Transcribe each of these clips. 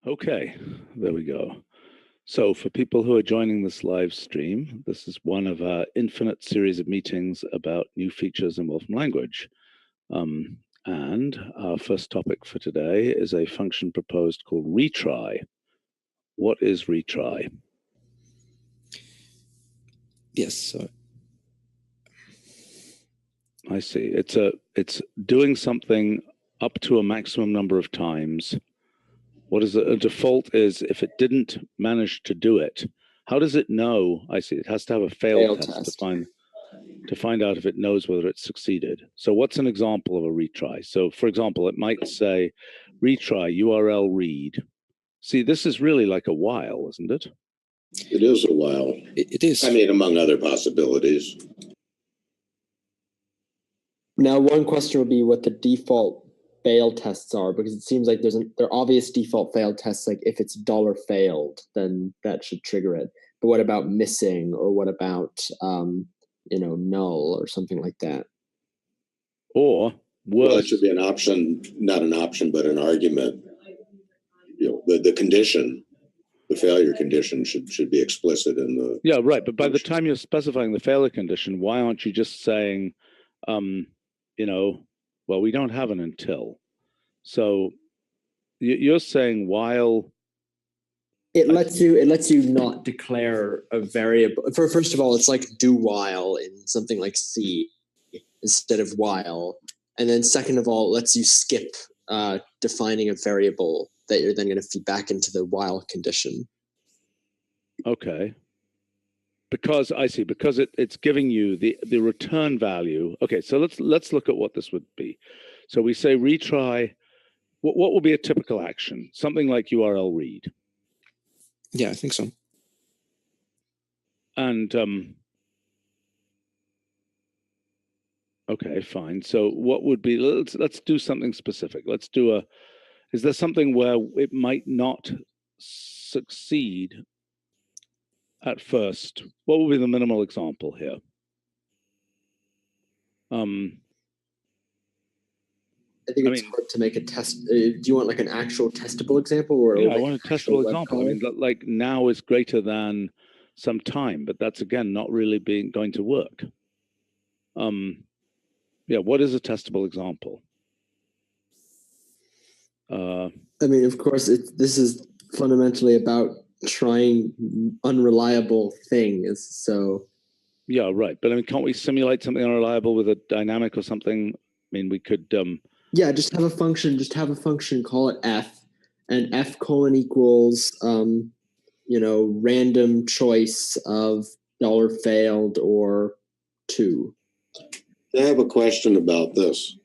Okay, there we go. So for people who are joining this live stream, this is one of our infinite series of meetings about new features in Wolfram Language. And our first topic for today is a function proposed called retry. What is retry? Yes. I see. It's doing something up to a maximum number of times. What is a default is if it didn't manage to do it, how does it know? I see. It has to have a fail test to find out if it knows whether it succeeded. So what's an example of a retry? So for example, it might say retry URL read. See, this is really like a while, isn't it? It is a while. It is. I mean, among other possibilities. Now, one question would be what the default fail tests are, because it seems like there are obvious default fail tests, like if it's $failed, then that should trigger it. But what about missing, or what about null or something like that? Or well, it should be an option, not an option, but an argument. The condition, the failure condition should be explicit in the. Yeah, right. But by the time you're specifying the failure condition, why aren't you just saying, well, we don't have an until. So you're saying while it lets you not declare a variable. First of all, it's like do while in something like C instead of while. And then second of all, it lets you skip defining a variable that you're then going to feed back into the while condition. Okay. Because it's giving you the return value. Okay, so let's look at what this would be. So we say retry. What will be a typical action? Something like URL read. Yeah, I think so. And okay, fine. So what would be? Let's do something specific. Let's do is there something where it might not succeed at first? What would be the minimal example here? I think it's hard to make a test. Do you want like an actual testable example, or yeah, I want a testable example. I mean, like now is greater than some time, but that's again not really going to work. Yeah, what is a testable example? I mean, of course, this is fundamentally about trying unreliable things. So. Yeah, right. But I mean, can't we simulate something unreliable with a dynamic or something? I mean, we could. Yeah, just have a function. Just have a function. Call it f, and f colon equals random choice of $failed or 2. I have a question about this.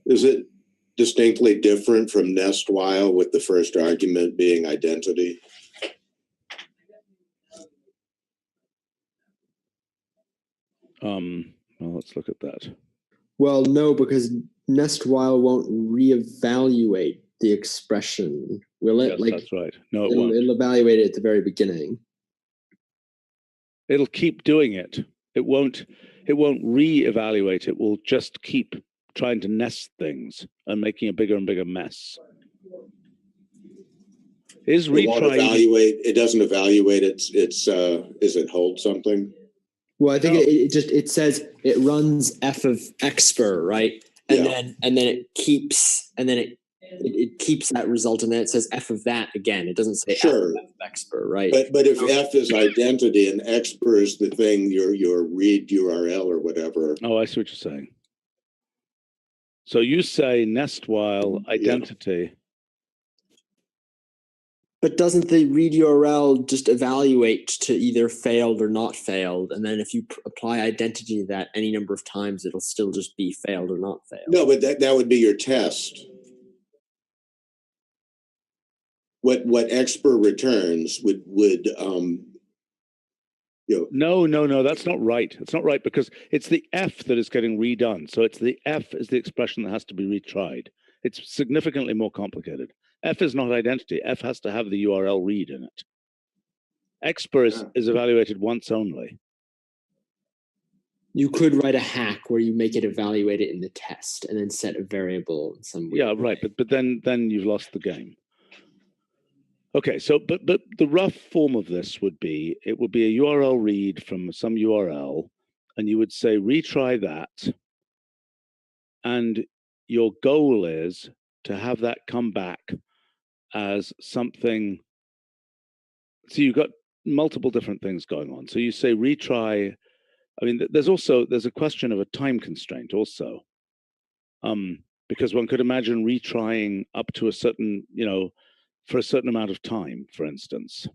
Is it distinctly different from nest while, with the first argument being identity? Well, let's look at that. Well, no, because nest while won't reevaluate the expression, will it? Yes, that's right. No, it won't. It'll evaluate it at the very beginning. It'll keep doing it. It won't re-evaluate. It will just keep trying to nest things and making a bigger and bigger mess. Is retry? It doesn't evaluate its is it hold something? Well, I think it says it runs f of expr, right? And then it keeps it keeps that result, and then it says f of that again. It doesn't say sure. f of expr, right? But if f is identity and expr is the thing, your read URL or whatever. Oh, I see what you're saying. So you say nest while identity. Yeah. But doesn't the read URL just evaluate to either failed or not failed? And then if you apply identity to that any number of times, it'll still just be failed or not failed. No, but that would be your test. What expr returns would No, that's not right. It's not right because it's the f that is getting redone. So it's the f is the expression that has to be retried. It's significantly more complicated. F is not identity. F has to have the URL read in it. Expr is evaluated once only. You could write a hack where you make it evaluate it in the test and then set a variable in some way. Yeah, right. But then you've lost the game. Okay, so but the rough form of this would be, it would be a URL read from some URL, and you would say retry that, and your goal is to have that come back as something. So you've got multiple different things going on. So you say retry. I mean, there's a question of a time constraint also, because one could imagine retrying up to a certain, for a certain amount of time, for instance.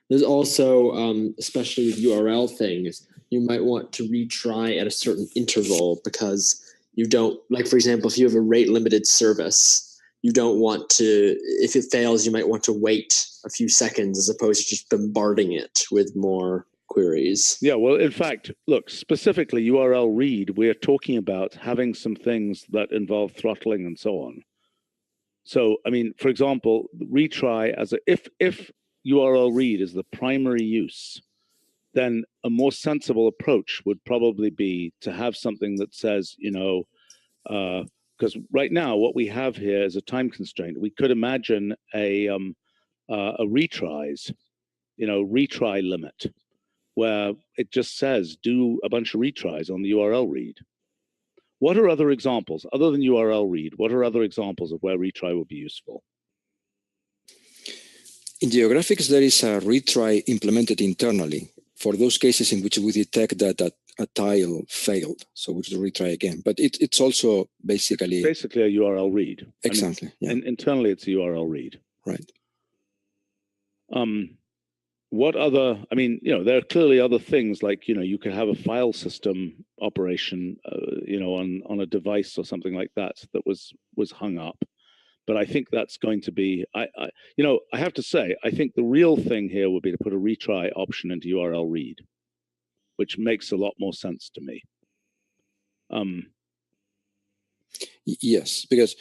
There's also, especially with URL things, you might want to retry at a certain interval because you don't, like, for example, if you have a rate limited service, you don't want to, if it fails, you might want to wait a few seconds as opposed to just bombarding it with more queries. Yeah, well, in fact, look, specifically URL read, we're talking about having some things that involve throttling and so on. So, I mean, for example, retry as if URL read is the primary use, then a more sensible approach would probably be to have something that says, because right now what we have here is a time constraint. We could imagine a retries, retry limit, where it just says do a bunch of retries on the URL read. What are other examples other than URL read? What are other examples of where retry would be useful? In geographics, there is a retry implemented internally for those cases in which we detect that a tile failed. So we should retry again. But it's also basically a URL read. Exactly. I mean, internally, it's a URL read. Right. What other? I mean, there are clearly other things like you could have a file system operation, on a device or something like that was hung up. But I think that's going to be, I have to say, I think the real thing here would be to put a retry option into URL read, which makes a lot more sense to me. Yes, because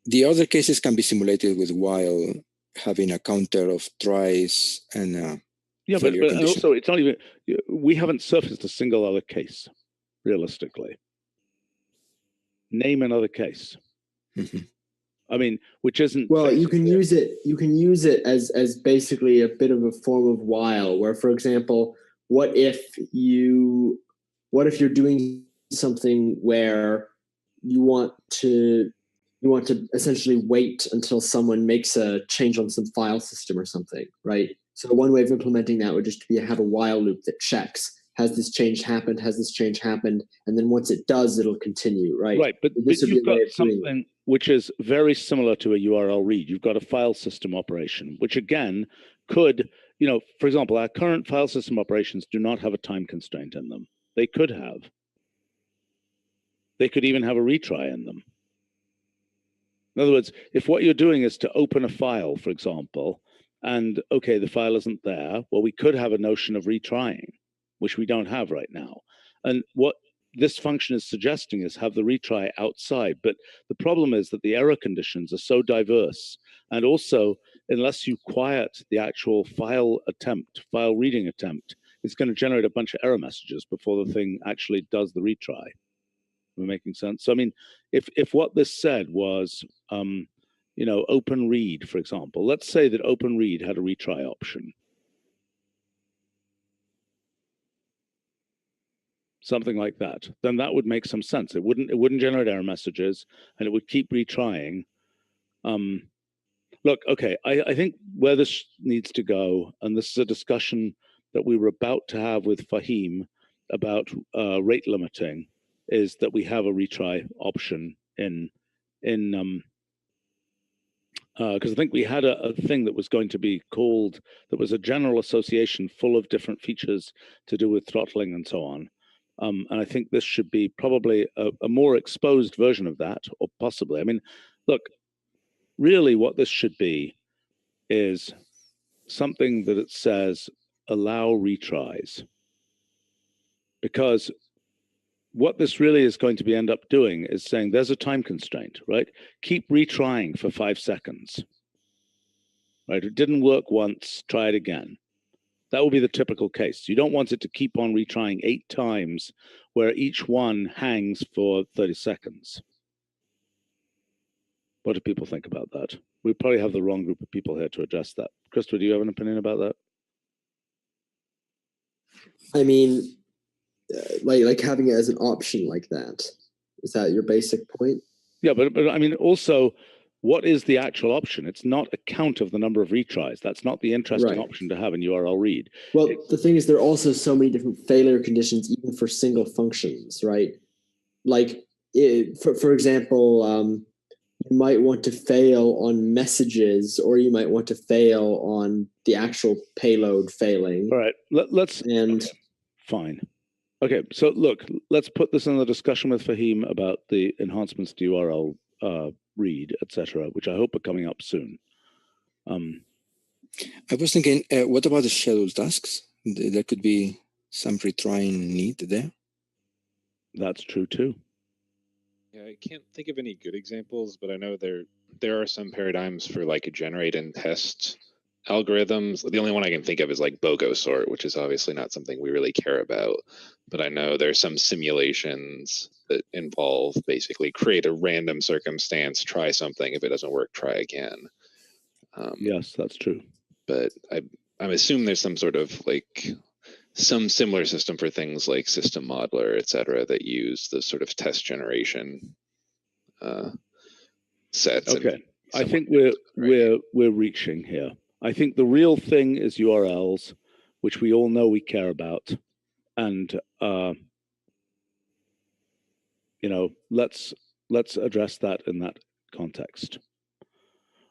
the other cases can be simulated with while having a counter of tries and yeah, but also it's not even, we haven't surfaced a single other case, realistically. Name another case. Mm-hmm. I mean, which isn't. Well, you can use it. You can use it as basically a bit of a form of while, where, for example, what if you're doing something where you want to essentially wait until someone makes a change on some file system or something, right? So one way of implementing that would just be have a while loop that checks, has this change happened, and then once it does, it'll continue, right? Right, but you've got something which is very similar to a URL read. You've got a file system operation, which again could, for example, our current file system operations do not have a time constraint in them. They could have. They could even have a retry in them. In other words, if what you're doing is to open a file, for example, and okay, the file isn't there, well, we could have a notion of retrying, which we don't have right now. And what this function is suggesting is have the retry outside. But the problem is that the error conditions are so diverse. And also, unless you quiet the actual file reading attempt, it's going to generate a bunch of error messages before the thing actually does the retry. We're making sense. So, I mean, if what this said was, open read, for example, let's say that open read had a retry option. Something like that, then that would make some sense. It wouldn't generate error messages, and it would keep retrying. Look, okay, I think where this needs to go, and this is a discussion that we were about to have with Fahim about rate limiting, is that we have a retry option in because I think we had a thing that was going to be called, that was a general association full of different features to do with throttling and so on. And I think this should be probably a more exposed version of that, or possibly. I mean, look, really what this should be is something that it says allow retries. Because what this really is going to be end up doing is saying there's a time constraint, right? Keep retrying for 5 seconds. Right? It didn't work once, try it again. That will be the typical case. You don't want it to keep on retrying 8 times where each one hangs for 30 seconds. What do people think about that? We probably have the wrong group of people here to address that. Christopher, do you have an opinion about that? I mean, like having it as an option like that. Is that your basic point? Yeah, but I mean, also, what is the actual option? It's not a count of the number of retries. That's not the interesting Right. option to have in URL read. Well, the thing is, there are also so many different failure conditions, even for single functions, right? Like, for example, you might want to fail on messages, or you might want to fail on the actual payload failing. All right, let's. And okay, fine. Okay, so look, let's put this in the discussion with Fahim about the enhancements to URL read, etc., which I hope are coming up soon. I was thinking, what about the scheduled tasks? There could be some retrying need there. That's true too. Yeah, I can't think of any good examples, but I know there are some paradigms for like a generate and test algorithms. The only one I can think of is like BOGO sort, which is obviously not something we really care about. But I know there's some simulations that involve basically create a random circumstance, try something. If it doesn't work, try again. Yes, that's true. But I'm assuming there's some sort of like some similar system for things like System Modeler, et cetera, that use the sort of test generation sets. Okay, I think we're reaching here. I think the real thing is URLs, which we all know we care about, and you know, let's address that in that context.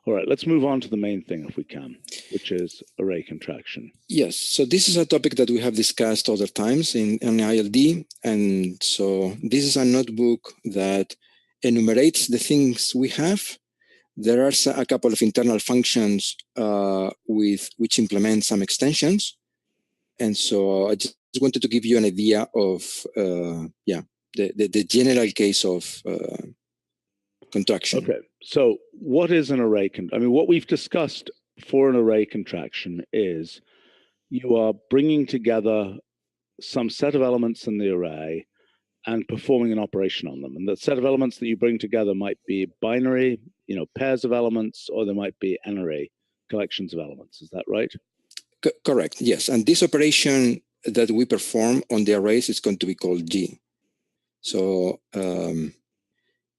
All right, let's move on to the main thing if we can, which is array contraction. Yes, so this is a topic that we have discussed other times in ILD. And so this is a notebook that enumerates the things we have. There are a couple of internal functions which implement some extensions. And so I just wanted to give you an idea of, the general case of contraction. Okay, so what is an array? I mean, what we've discussed for an array contraction is you are bringing together some set of elements in the array and performing an operation on them. And the set of elements that you bring together might be binary, you know, pairs of elements, or there might be an array, collections of elements. Is that right? Correct, yes. And this operation that we perform on the arrays is going to be called G. So,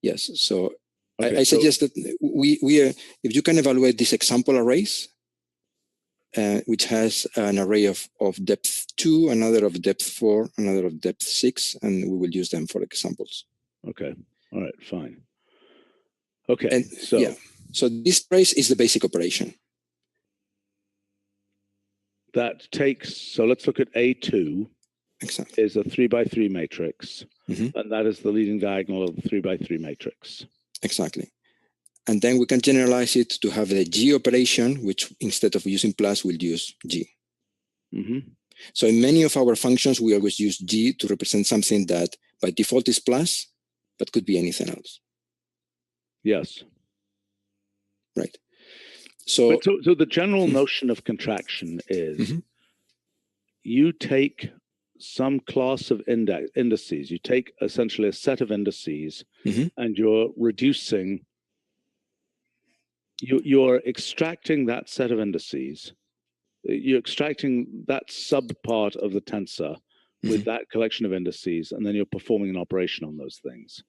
yes, so okay, I suggest that we if you can evaluate these example arrays, which has an array of depth 2, another of depth 4, another of depth 6, and we will use them for examples. Okay, all right, fine. Okay, and so this trace is the basic operation. That takes, so let's look at A2. Exactly. Is a 3x3 matrix, and that is the leading diagonal of the 3x3 matrix. Exactly. And then we can generalize it to have the G operation, which instead of using plus, we'll use G. So in many of our functions, we always use G to represent something that by default is plus, but could be anything else. Yes. Right. So the general notion of contraction is you take some class of indices, you take essentially a set of indices, and you're reducing, you're extracting that set of indices, you're extracting that subpart of the tensor with that collection of indices, and then you're performing an operation on those things.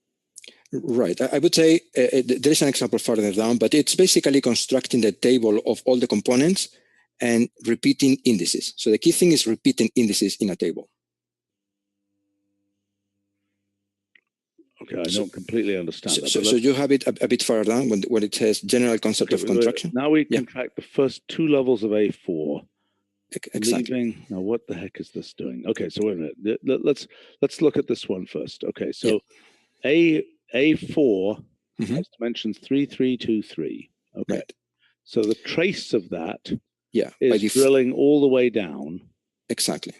Right. I would say there is an example further down, but it's basically constructing the table of all the components and repeating indices. So the key thing is repeating indices in a table. Okay, I don't completely understand that. So you have it a bit further down when it says general concept of contraction. Now we contract the first 2 levels of A4. Exactly. Now what the heck is this doing? Okay, so wait a minute. Let's look at this one first. Okay, so A4 has dimensions 3, 3, 2, 3. Okay, right. So the trace of that is drilling all the way down. Exactly.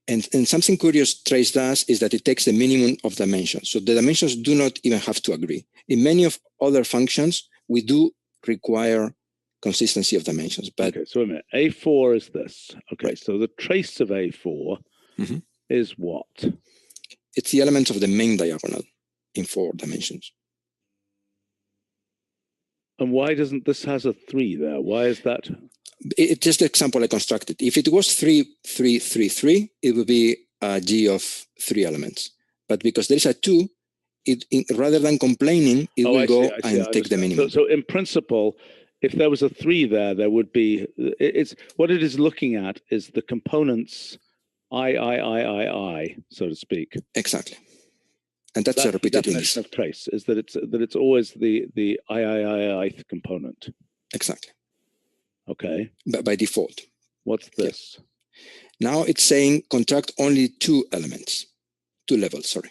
And something curious trace does is that it takes the minimum of dimensions. So the dimensions do not even have to agree. In many of other functions, we do require consistency of dimensions. But okay, so wait a minute. A4 is this. Okay, right. So the trace of A4 is what? It's the element of the main diagonal in 4 dimensions. And why doesn't this has a 3 there? Why is that? It's just the example I constructed. If it was 3, 3, 3, 3, it would be a G of 3 elements. But because there is a 2, rather than complaining, it will go and take the minimum. So in principle, if there was a 3 there, there would be, it's what it is looking at is the components I, so to speak. Exactly. And that's a repeated index. The definition of trace is that it's always the I component. Exactly. Okay. But by default. What's this? Yeah. Now it's saying contract only 2 elements, 2 levels, sorry.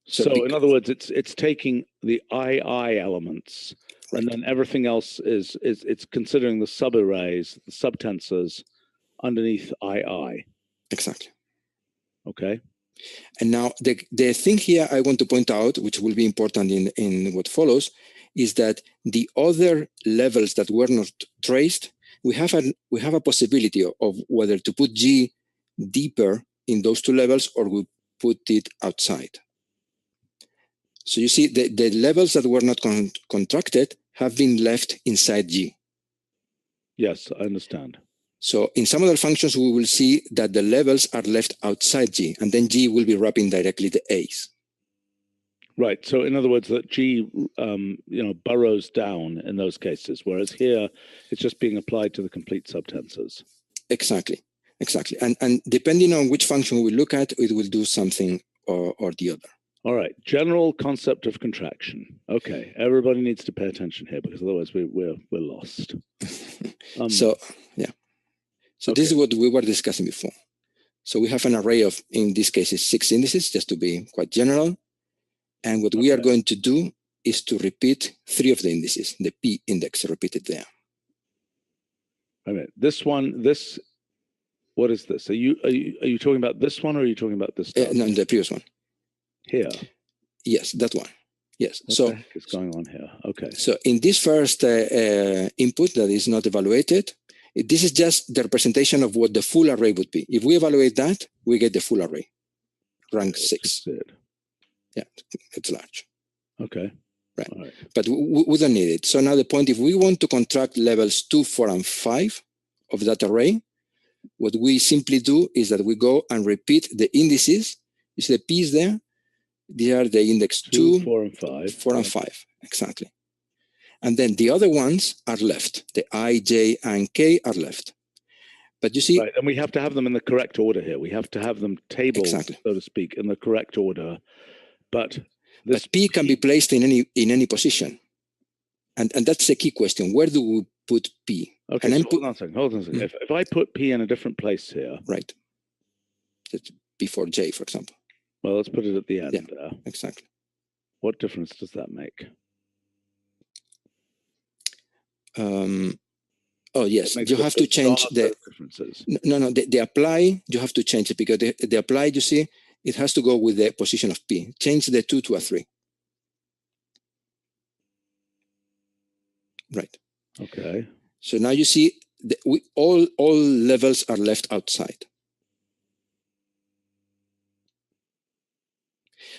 So in other words, it's taking the I elements, right, and then everything else is it's considering the subarrays, the subtensors underneath I. Exactly. Okay. And now the thing here I want to point out, which will be important in what follows, is that the other levels that were not traced, we have a possibility of whether to put G deeper in those 2 levels or we put it outside. So you see the levels that were not contracted have been left inside G. Yes, I understand. So in some other functions, we will see that the levels are left outside G, and then G will be wrapping directly the A's. Right. So in other words, that G, burrows down in those cases, whereas here it's just being applied to the complete subtensors. Exactly. And depending on which function we look at, it will do something or the other. All right. General concept of contraction. Okay. Everybody needs to pay attention here because otherwise we're lost. So okay. This is what we were discussing before. So we have an array of, in this case, 6 indices, just to be quite general. And what we are going to do is to repeat 3 of the indices, the P index repeated there. Wait a minute. What is this? Are you talking about this one or are you talking about this? No, the previous one. Here. Yes, that one. Yes. What the heck is going on here? Okay. So in this first input that is not evaluated, this is just the representation of what the full array would be. If we evaluate that, we get the full array, rank 6. Yeah, it's large. Okay. Right. But we don't need it. So now the point, if we want to contract levels 2, 4, and 5 of that array, what we simply do is that we go and repeat the indices. You see the P's there? These are the index 2, 4, and 5. 4 and 5, exactly. And then the other ones are left. The I, J, and K are left. But you see... Right, and we have to have them in the correct order here. We have to have them tabled, so to speak, in the correct order. But P can be placed in any position. And that's the key question. Where do we put P? Okay, so hold on a second. If I put P in a different place here... Right. It's before J, for example. Well, let's put it at the end. Yeah, exactly. What difference does that make? Oh, yes. You have to change the differences. No. The apply, you have to change it because the apply, you see, it has to go with the position of P. Change the 2 to a 3. Right. Okay. So now you see all levels are left outside.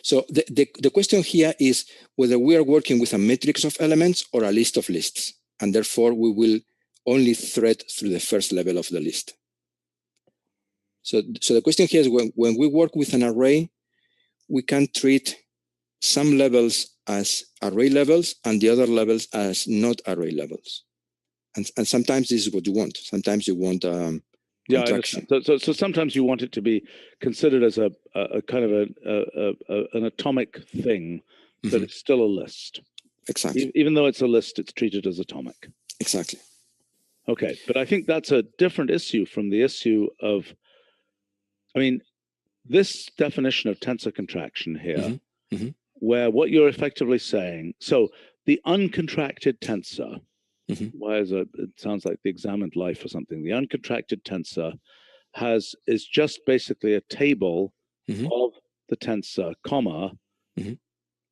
So the question here is whether we are working with a matrix of elements or a list of lists, and therefore we will only thread through the first level of the list. So the question here is when we work with an array, we can treat some levels as array levels and the other levels as not array levels. And sometimes this is what you want. Sometimes you want contraction. So sometimes you want it to be considered as a kind of an atomic thing, but it's still a list. Exactly. Even though it's a list, it's treated as atomic. Exactly. Okay, but I think that's a different issue from the issue of, I mean, this definition of tensor contraction here, where what you're effectively saying, so the uncontracted tensor, it sounds like the examined life or something. The uncontracted tensor is just basically a table of the tensor, comma,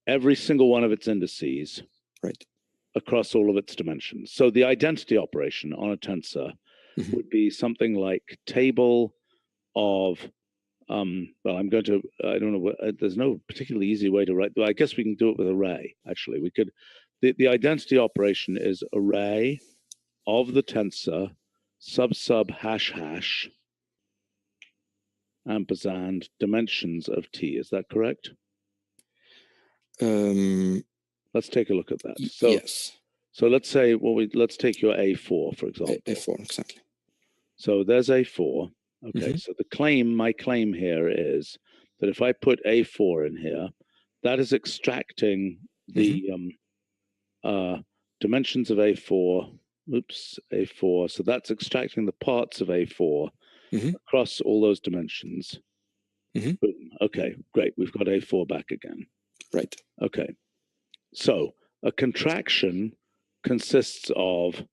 every single one of its indices, right, across all of its dimensions. So the identity operation on a tensor would be something like table of, well, I don't know, there's no particularly easy way to write, I guess we can do it with array, actually. We could the identity operation is array of the tensor sub hash hash ampersand dimensions of t. Is that correct? Let's take a look at that. So yes. So let's say, well, let's take your A4, for example. A4, exactly. So there's A4. Okay, so my claim here is that if I put A4 in here, that is extracting the dimensions of A4. Oops, A4. So that's extracting the parts of A4 across all those dimensions. Boom. Okay, great. We've got A4 back again. Right. Okay. So a contraction consists of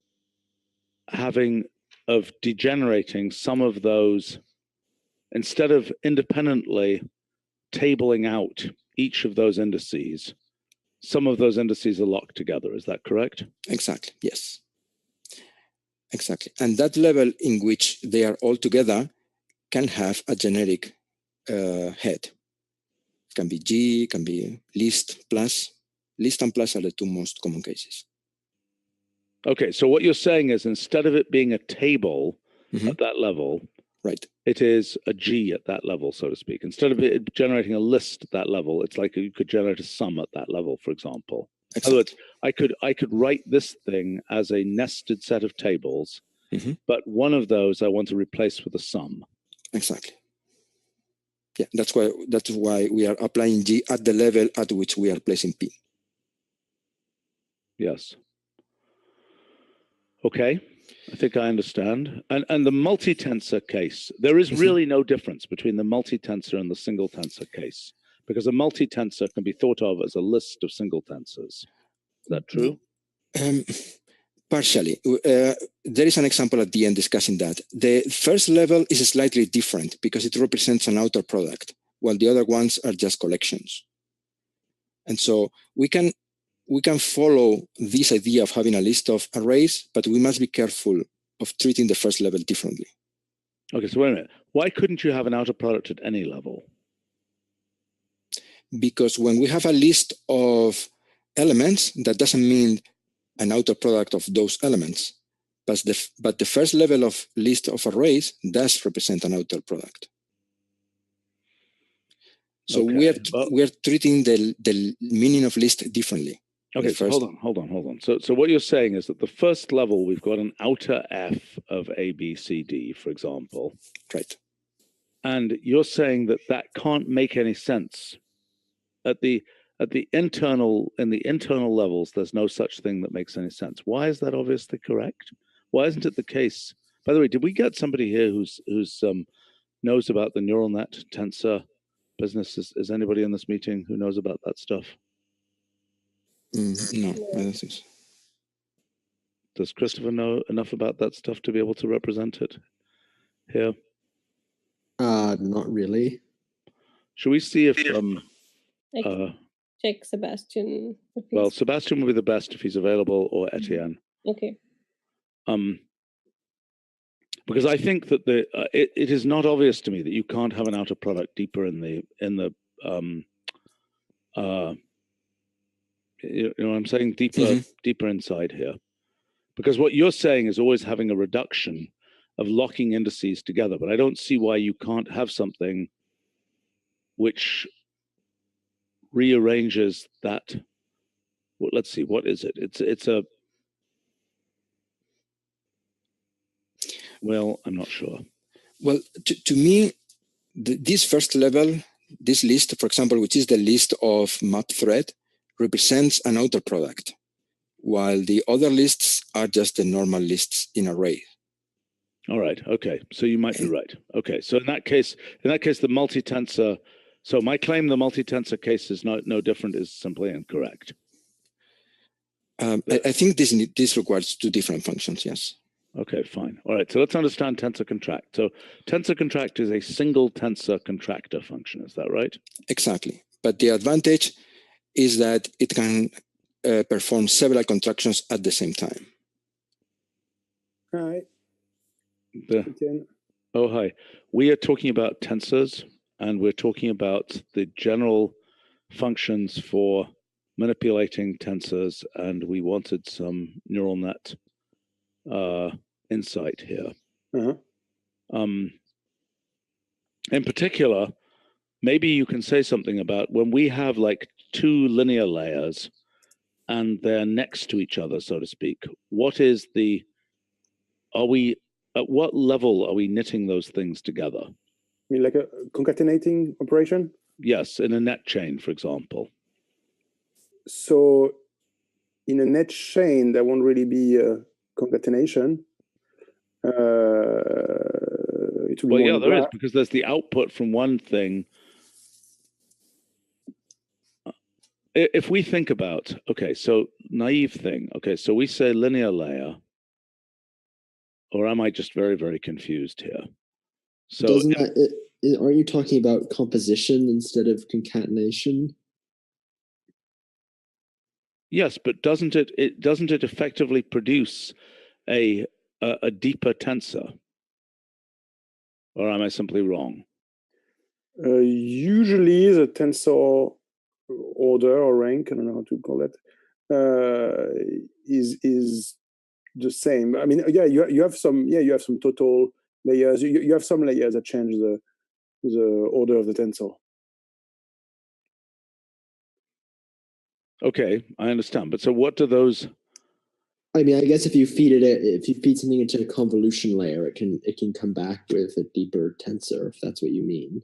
degenerating some of those, instead of independently tabling out each of those indices, some of those indices are locked together. Is that correct? Exactly, yes. Exactly. And that level in which they are all together can have a generic head. It can be G, can be list, plus. List and plus are the two most common cases. Okay, so what you're saying is instead of it being a table at that level, right, it is a G at that level, so to speak. Instead of it generating a list at that level, it's like you could generate a sum at that level, for example. Exactly. In other words, I could write this thing as a nested set of tables, but one of those I want to replace with a sum. Exactly. Yeah, that's why we are applying G at the level at which we are placing P. Yes. Okay, I think I understand. And the multi-tensor case, there is really no difference between the multi-tensor and the single tensor case, because a multi-tensor can be thought of as a list of single tensors. Is that true? Partially. There is an example at the end discussing that. The first level is slightly different because it represents an outer product, while the other ones are just collections. And so we can follow this idea of having a list of arrays, but we must be careful of treating the first level differently. Okay, so wait a minute. Why couldn't you have an outer product at any level? Because when we have a list of elements, that doesn't mean an outer product of those elements. But the first level of list of arrays does represent an outer product. So okay, we are treating the meaning of list differently. Okay, so hold on. So what you're saying is that the first level, we've got an outer F of A, B, C, D, for example. Right. And you're saying that can't make any sense. In the internal levels, there's no such thing that makes any sense. Why is that obviously correct? Why isn't it the case? By the way, did we get somebody here who's knows about the neural net tensor business? Is anybody in this meeting who knows about that stuff? No, I don't think so. Does Christopher know enough about that stuff to be able to represent it here? Not really. Should we see if check Sebastian? Well, Sebastian will be the best if he's available, or Etienne. Okay. Because I think that it is not obvious to me that you can't have an outer product deeper in the you know what I'm saying, deeper inside here. Because what you're saying is always having a reduction of locking indices together, but I don't see why you can't have something which rearranges that. Well, let's see, what is it? It's a, well, I'm not sure. Well, to me, this first level, this list, for example, which is the list of map thread, represents an outer product, while the other lists are just the normal lists in array. All right. Okay. So you might be right. Okay. So in that case, the multi-tensor. So my claim, the multi-tensor case is no different, is simply incorrect. I think this requires two different functions. Yes. Okay. Fine. All right. So let's understand tensor contract. So tensor contract is a single tensor contractor function. Is that right? Exactly. But the advantage is that it can perform several contractions at the same time. Hi. Oh, hi. We are talking about tensors, and we're talking about the general functions for manipulating tensors, and we wanted some neural net insight here. In particular, maybe you can say something about when we have like two linear layers and they're next to each other, so to speak. What is at what level are we knitting those things together? I mean, like a concatenating operation? Yes, in a net chain, for example. So in a net chain, there won't really be a concatenation. Well, yeah, there is, because there's the output from one thing. If we think about, okay, so naive thing, okay, so we say linear layer, or am I just very, very confused here? So aren't you talking about composition instead of concatenation? Yes, but doesn't it effectively produce a deeper tensor? Or am I simply wrong? Usually the tensor order or rank, I don't know how to call it, is the same. I mean, yeah, you have some total layers. You have some layers that change the order of the tensor. Okay, I understand. But so what do those? I mean, I guess if you feed something into a convolution layer, it can come back with a deeper tensor, if that's what you mean.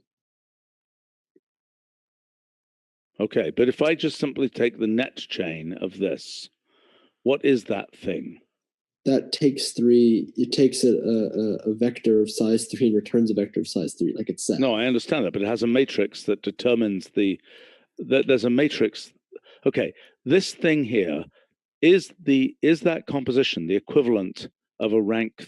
Okay, but if I just simply take the net chain of this, what is that thing? That takes it takes a vector of size 3 and returns a vector of size 3, like it's set. No, I understand that, but it has a matrix that determines there's a matrix. Okay, this thing here, is that composition the equivalent of a rank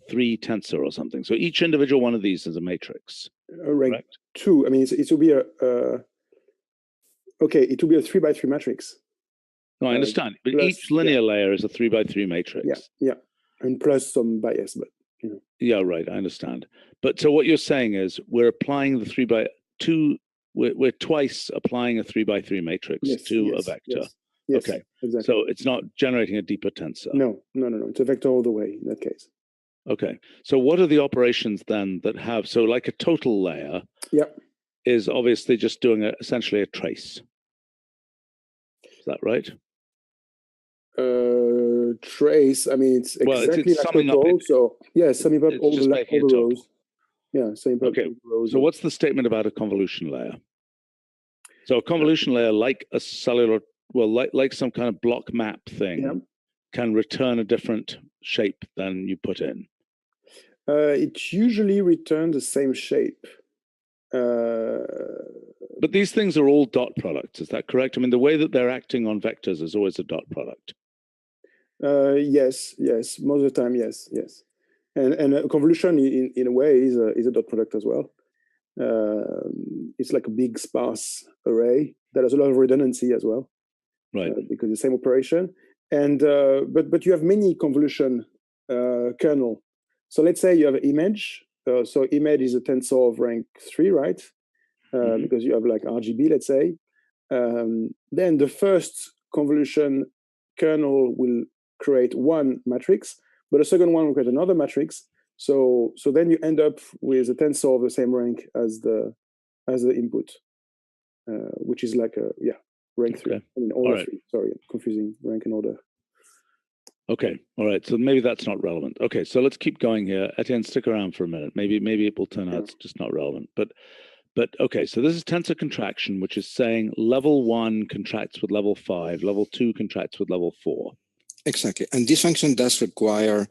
3 tensor or something? So each individual one of these is a matrix. Rank correct? 2. I mean, it will be it will be a 3 by 3 matrix. No, I understand, but each linear layer is a 3 by 3 matrix. Yeah, and plus some bias, but you know. Yeah, right. I understand. But so what you're saying is we're applying the 3 by 2. We're twice applying a 3 by 3 matrix to a vector. Yes, okay, exactly. So it's not generating a deeper tensor. No. It's a vector all the way in that case. Okay. So what are the operations then that have, so like a total layer is obviously just doing essentially a trace. Is that right? Trace, I mean, it's exactly it's like summing total. up So yeah, summing up all the rows. Yeah, summing up okay. all the rows. So what's the statement about a convolution layer? So a convolution layer, like a cellular, well, like some kind of block map thing, can return a different shape than you put in. It usually returns the same shape. But these things are all dot products, is that correct? I mean, the way that they're acting on vectors is always a dot product. Yes, most of the time, yes. And a convolution in a way is a dot product as well. It's like a big sparse array that has a lot of redundancy as well, right? Because the same operation. And but you have many convolution kernel. So let's say you have an image. So image is a tensor of rank 3, right? Because you have like RGB, let's say. Then the first convolution kernel will create one matrix, but the second one will create another matrix. So then you end up with a tensor of the same rank as the input, which is like rank 3. I mean order 3. Sorry, confusing rank and order. Okay, all right. So maybe that's not relevant. Okay, so let's keep going here. Etienne, stick around for a minute. Maybe it will turn out it's just not relevant. But okay, so this is tensor contraction, which is saying level 1 contracts with level 5, level 2 contracts with level 4. Exactly, and this function does require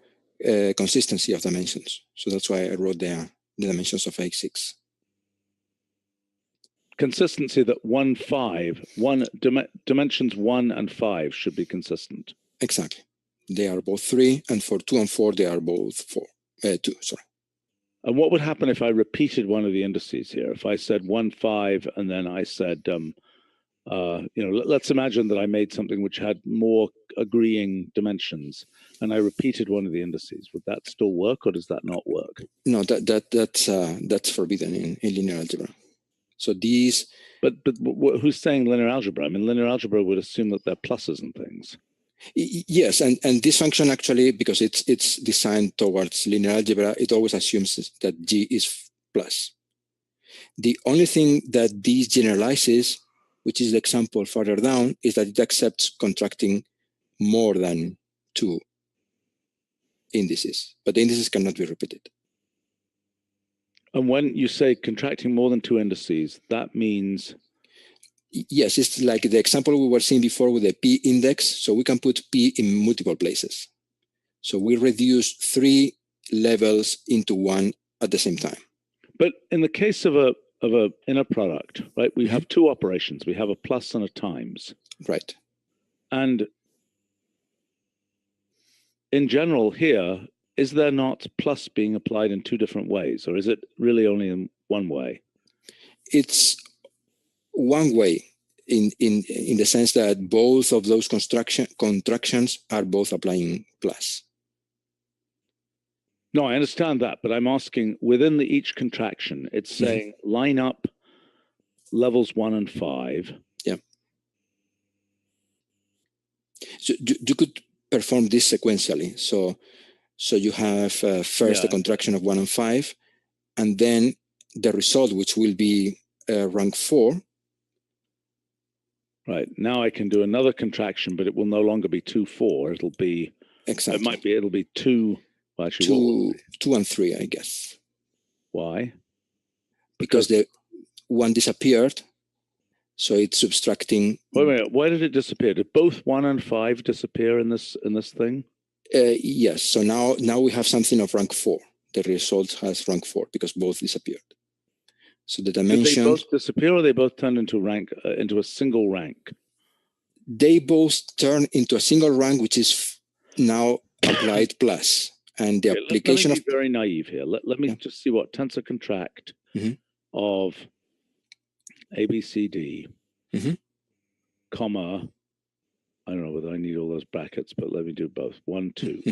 consistency of dimensions. So that's why I wrote the dimensions of H6. Consistency that dimensions 1 and 5 should be consistent. Exactly. They are both 3, and for 2 and 4, they are both 2, sorry. And what would happen if I repeated one of the indices here? If I said 1, 5, and then I said, let's imagine that I made something which had more agreeing dimensions, and I repeated one of the indices. Would that still work, or does that not work? No, that's forbidden in linear algebra. So these. But who's saying linear algebra? I mean, linear algebra would assume that they're pluses and things. Yes, and this function actually, because it's designed towards linear algebra, it always assumes that G is plus. The only thing that this generalizes, which is the example further down, is that it accepts contracting more than 2 indices, but the indices cannot be repeated. And when you say contracting more than 2 indices, that means? Yes, it's like the example we were seeing before with the P index. So we can put P in multiple places. So we reduce 3 levels into 1 at the same time. But in the case of a inner product, right, we have 2 operations. We have a plus and a times. Right. And in general here, is there not plus being applied in 2 different ways, or is it really only in one way? It's one way in the sense that both of those contractions are both applying plus. No, I understand that, but I'm asking within each contraction, it's saying line up levels 1 and 5. Yeah. So you could perform this sequentially. So you have first the contraction of 1 and 5, and then the result, which will be rank 4. Right. Now I can do another contraction, but it will no longer be 2, 4. It'll be, exactly. It'll be 2, well, actually, 2 and 3, I guess. Why? Because the 1 disappeared, so it's subtracting. Wait a minute. Why did it disappear? Did both 1 and 5 disappear in this thing? Yes. So now we have something of rank 4. The result has rank 4 because both disappeared. So the dimension. Did they both disappear, or they both turned into into a single rank? They both turn into a single rank, which is now applied plus. And the application let me be very naive here. Let me just see what tensor contract of ABCD, comma, I don't know whether I need all those brackets, but let me do both. 1, 2.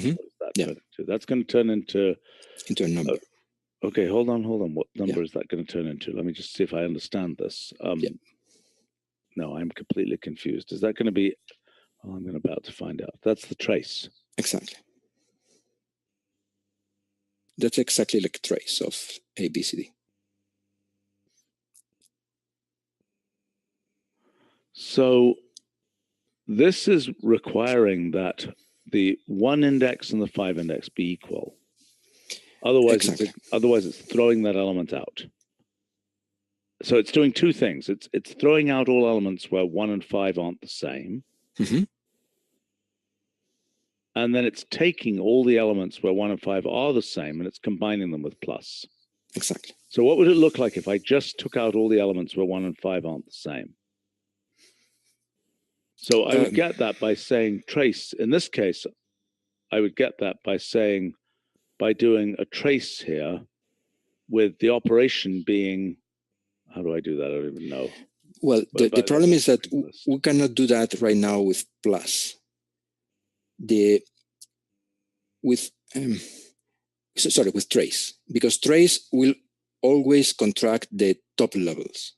That's going to turn into a number. Okay, hold on. What number is that going to turn into? Let me just see if I understand this. No, I'm completely confused. Is that going to be? Oh, I'm about to find out. That's the trace. Exactly. That's exactly like trace of ABCD. So this is requiring that the 1 index and the 5 index be equal. Otherwise, it's throwing that element out. So it's doing 2 things. It's throwing out all elements where 1 and 5 aren't the same. And then it's taking all the elements where 1 and 5 are the same, and it's combining them with plus. Exactly. So what would it look like if I just took out all the elements where 1 and 5 aren't the same? So I would get that by saying trace. In this case, I would get that by doing a trace here with the operation being, how do I do that? I don't even know. Well, the problem is that we cannot do that right now with plus. With trace, because trace will always contract the top levels.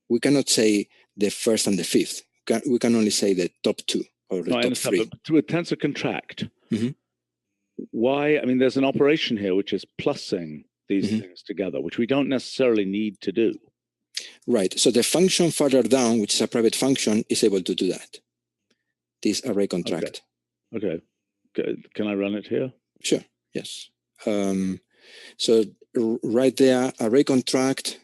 We cannot say the first and the fifth. We can only say the top 2 or the top 3. But with tensor contract, why? I mean, there's an operation here which is plussing these things together, which we don't necessarily need to do. Right. So the function further down, which is a private function, is able to do that. This array contract. Okay. Can I run it here? Sure. Yes. So right there, array contract,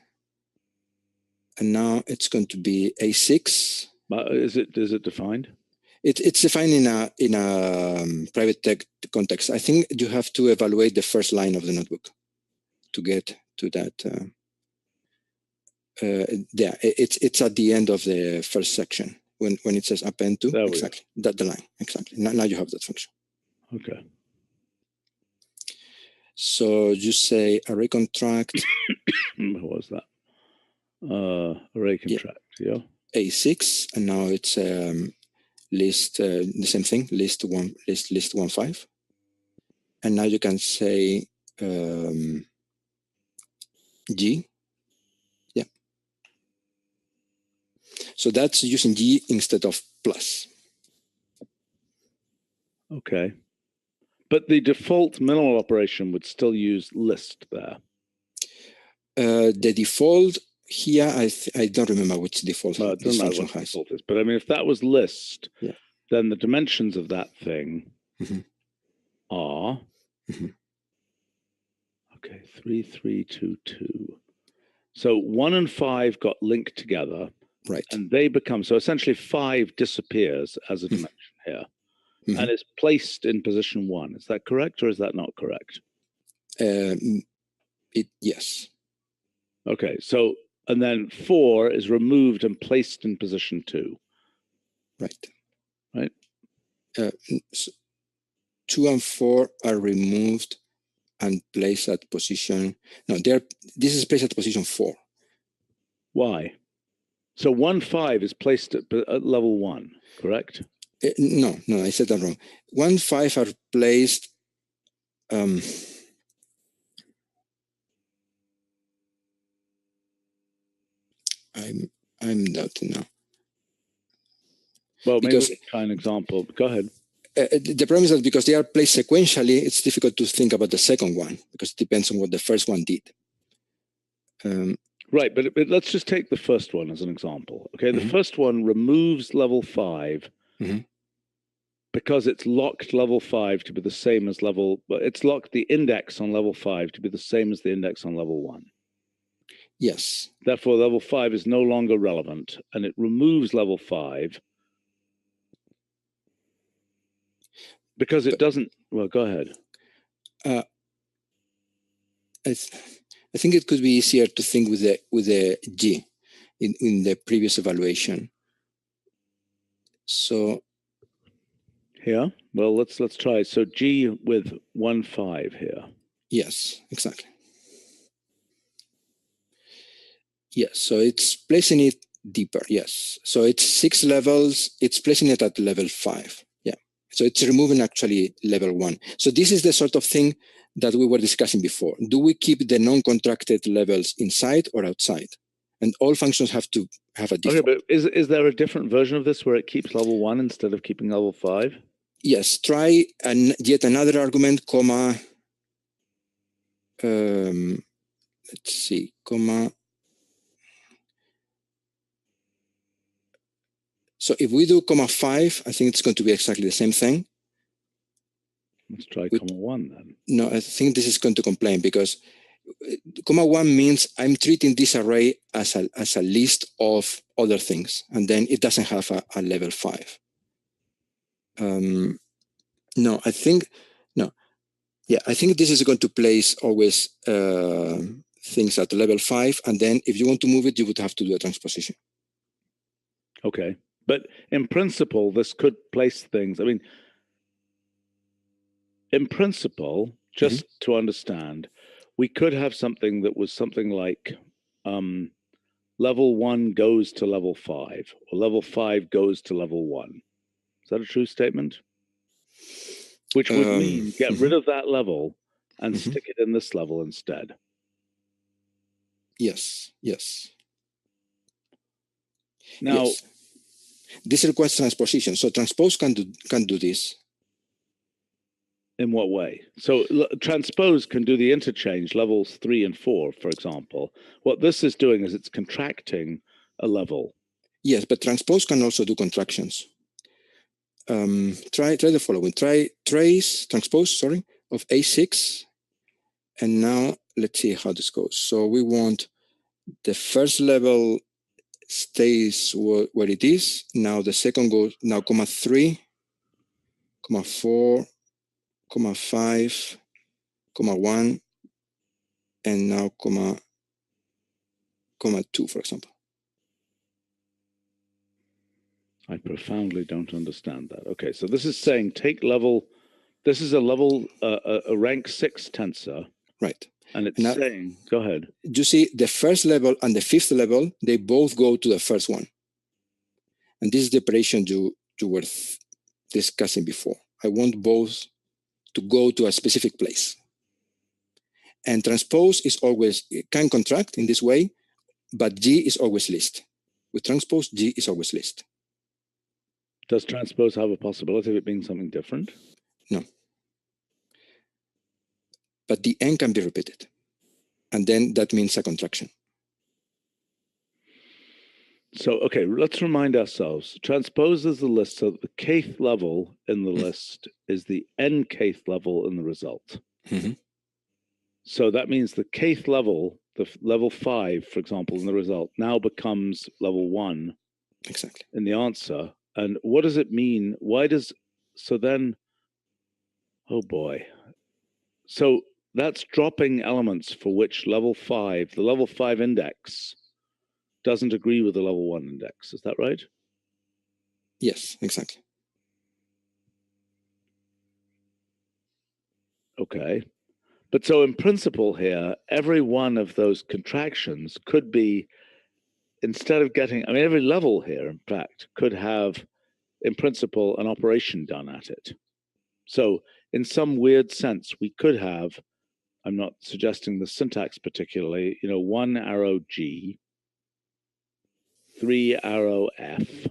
and now it's going to be A6. Is it defined? It's defined in a private text context. I think you have to evaluate the first line of the notebook to get to that. It's at the end of the first section when it says append to. Exactly. That the line. Exactly. Now you have that function. Okay. So you say array contract. What was that? Array contract. Yeah. A6, and now it's list the same thing. List 1 5, and now you can say G. Yeah. So that's using G instead of plus. Okay. But the default minimal operation would still use list there. The default here, I don't remember which default Well, it this doesn't matter function what the has. default is. But I mean, if that was list, Yeah. then the dimensions of that thing are, okay, 3, 3, 2, 2. So 1 and 5 got linked together. Right. And they become, so essentially 5 disappears as a dimension here and is placed in position 1. Is that correct or is that not correct? Yes. Okay, so, and then 4 is removed and placed in position 2. Right. Right. So 2 and 4 are removed and placed at position. No, this is placed at position 4. Why? So 1, 5 is placed at level 1, correct? No, I said that wrong. 1, 5 are placed. I'm doubting now. Well, because, maybe we try an example. Go ahead. The problem is that because they are placed sequentially, it's difficult to think about the second one because it depends on what the first one did. Right, but let's just take the first one as an example. Okay, the first one removes level 5 because it's locked level 5 to be the same as it's locked the index on level 5 to be the same as the index on level 1. Yes. Therefore, level 5 is no longer relevant, and it removes level 5 because it doesn't. Well, go ahead. I think it could be easier to think with the G in the previous evaluation. So here, well, let's try. So G with 1, 5 here. Yes, exactly. Yes, so it's placing it deeper. Yes, so it's 6 levels. It's placing it at level 5. Yeah, so it's removing actually level 1. So this is the sort of thing that we were discussing before. Do we keep the non-contracted levels inside or outside? And all functions have to have a default. Okay, but is there a different version of this where it keeps level 1 instead of keeping level 5? Yes, try yet another argument, comma, let's see, comma. So if we do comma 5, I think it's going to be exactly the same thing. Let's try comma 1 then. No, I think this is going to complain because comma 1 means I'm treating this array as a list of other things, and then it doesn't have a level 5. No, I think this is going to place always things at level 5, and then if you want to move it, you would have to do a transposition. Okay, but in principle, this could place things. I mean, in principle, just to understand, we could have something that was something like level 1 goes to level 5, or level 5 goes to level 1. Is that a true statement? Which would mean get rid of that level and stick it in this level instead. Yes, yes. Now, yes. This requires transposition. So transpose can do this. In what way? So transpose can do the interchange levels 3 and 4, for example. What this is doing is it's contracting a level. Yes, but transpose can also do contractions. Try the following. Try transpose of A6, and now let's see how this goes. So we want the first level stays where it is. Now the second goes now comma 3, comma 4, comma 5, comma 1, and now comma 2, for example. I profoundly don't understand that. Okay, so this is saying take level. This is a level, a rank 6 tensor. Right. And it's now, saying, go ahead. You see the first level and the 5th level, they both go to the first one. And this is the operation you were discussing before. I want both to go to a specific place. And transpose is always, it can contract in this way, but G is always list. With transpose, G is always list. Does transpose have a possibility of it being something different? No. But the N can be repeated. And then that means a contraction. So, okay, let's remind ourselves. Transpose is the list, so the kth level in the list is the n kth level in the result. Mhm. So that means the kth level, the level 5, for example, in the result, now becomes level 1 Exactly. in the answer. And what does it mean? Why does, so then, oh boy. So that's dropping elements for which level 5, the level 5 index, doesn't agree with the level 1 index. Is that right? Yes, exactly. Okay. But so in principle here, every one of those contractions could be, instead of getting, I mean, every level here, in fact, could have, in principle, an operation done at it. So in some weird sense, we could have, I'm not suggesting the syntax particularly, 1 arrow G, 3 arrow F,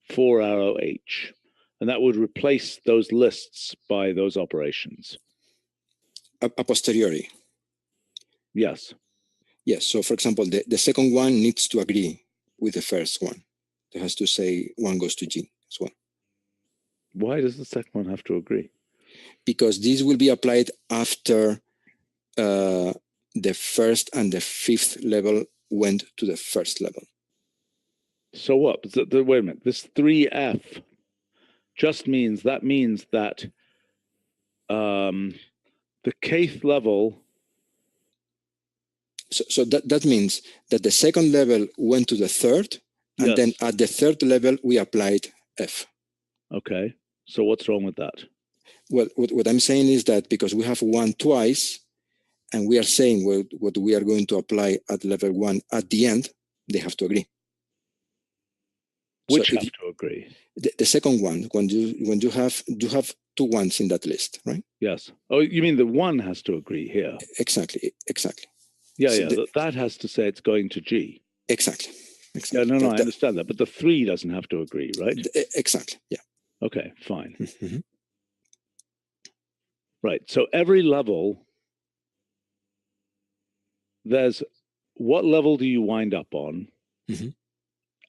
4 arrow H, and that would replace those lists by those operations. A posteriori. Yes. Yes. So for example, the second one needs to agree with the first one. It has to say 1 goes to G as well. Why does the second one have to agree? Because this will be applied after the first and the fifth level went to the first level. So what? Wait a minute. This 3F just means that the kth level. So that means that the second level went to the third, and Yes. then at the third level we applied F. Okay. So what's wrong with that? Well, what I'm saying is that because we have 1 twice, and we are saying what we are going to apply at level 1 at the end, they have to agree. Which So have to agree? The second one, when you have 2 ones in that list, right? Yes. Oh, you mean the 1 has to agree here? Exactly. Yeah, So yeah. That has to say it's going to G. Exactly. Yeah, no, I understand that. But the 3 doesn't have to agree, right? Exactly. Yeah. Okay, fine. Mm-hmm. Right. So every level, there's what level do you wind up on? Mm-hmm.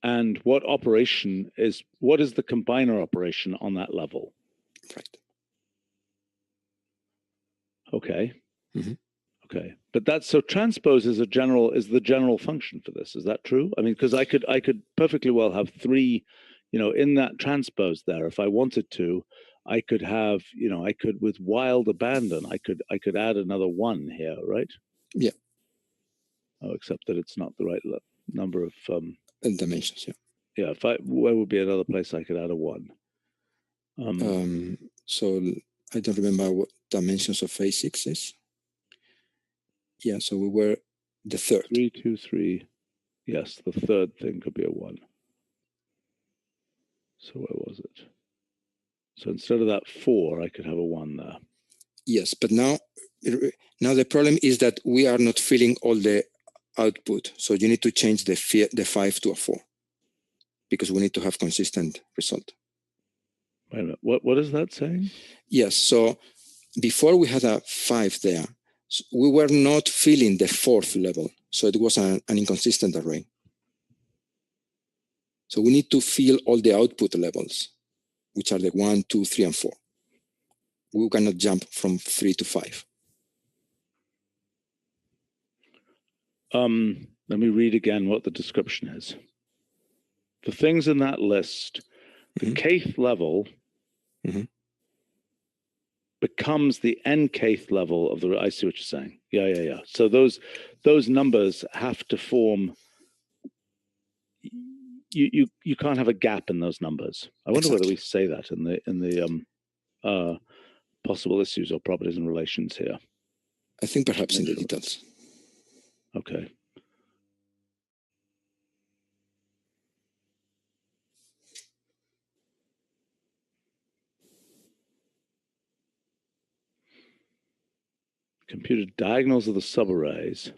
And what is the combiner operation on that level? Right. Okay. Mm-hmm. Okay. But transpose is the general function for this. Is that true? I mean, because I could perfectly well have 3, in that transpose there, if I wanted to, I could have, I could with wild abandon, I could add another 1 here, right? Yeah. Oh, except that it's not the right number of dimensions. Yeah. Yeah. Where would be another place I could add a 1? So I don't remember what dimensions of A6 is. Yeah. So we were the third. 3, 2, 3. Yes, the third thing could be a 1. So where was it? So instead of that 4, I could have a 1 there. Yes, but now the problem is that we are not filling all the output. So you need to change the 5 to a 4 because we need to have consistent result. Wait a minute. What is that saying? Yes. So before we had a 5 there, so we were not filling the 4th level. So it was an inconsistent array. So we need to fill all the output levels, which are the 1, 2, 3, and 4. We cannot jump from 3 to 5. Let me read again what the description is. The things in that list, the kth level becomes the n-kth level of the. I see what you're saying. Yeah. So those numbers have to form. You can't have a gap in those numbers. I wonder whether we say that in the possible issues or properties and relations here. I think perhaps in the details. Okay. Computed diagonals of the subarrays.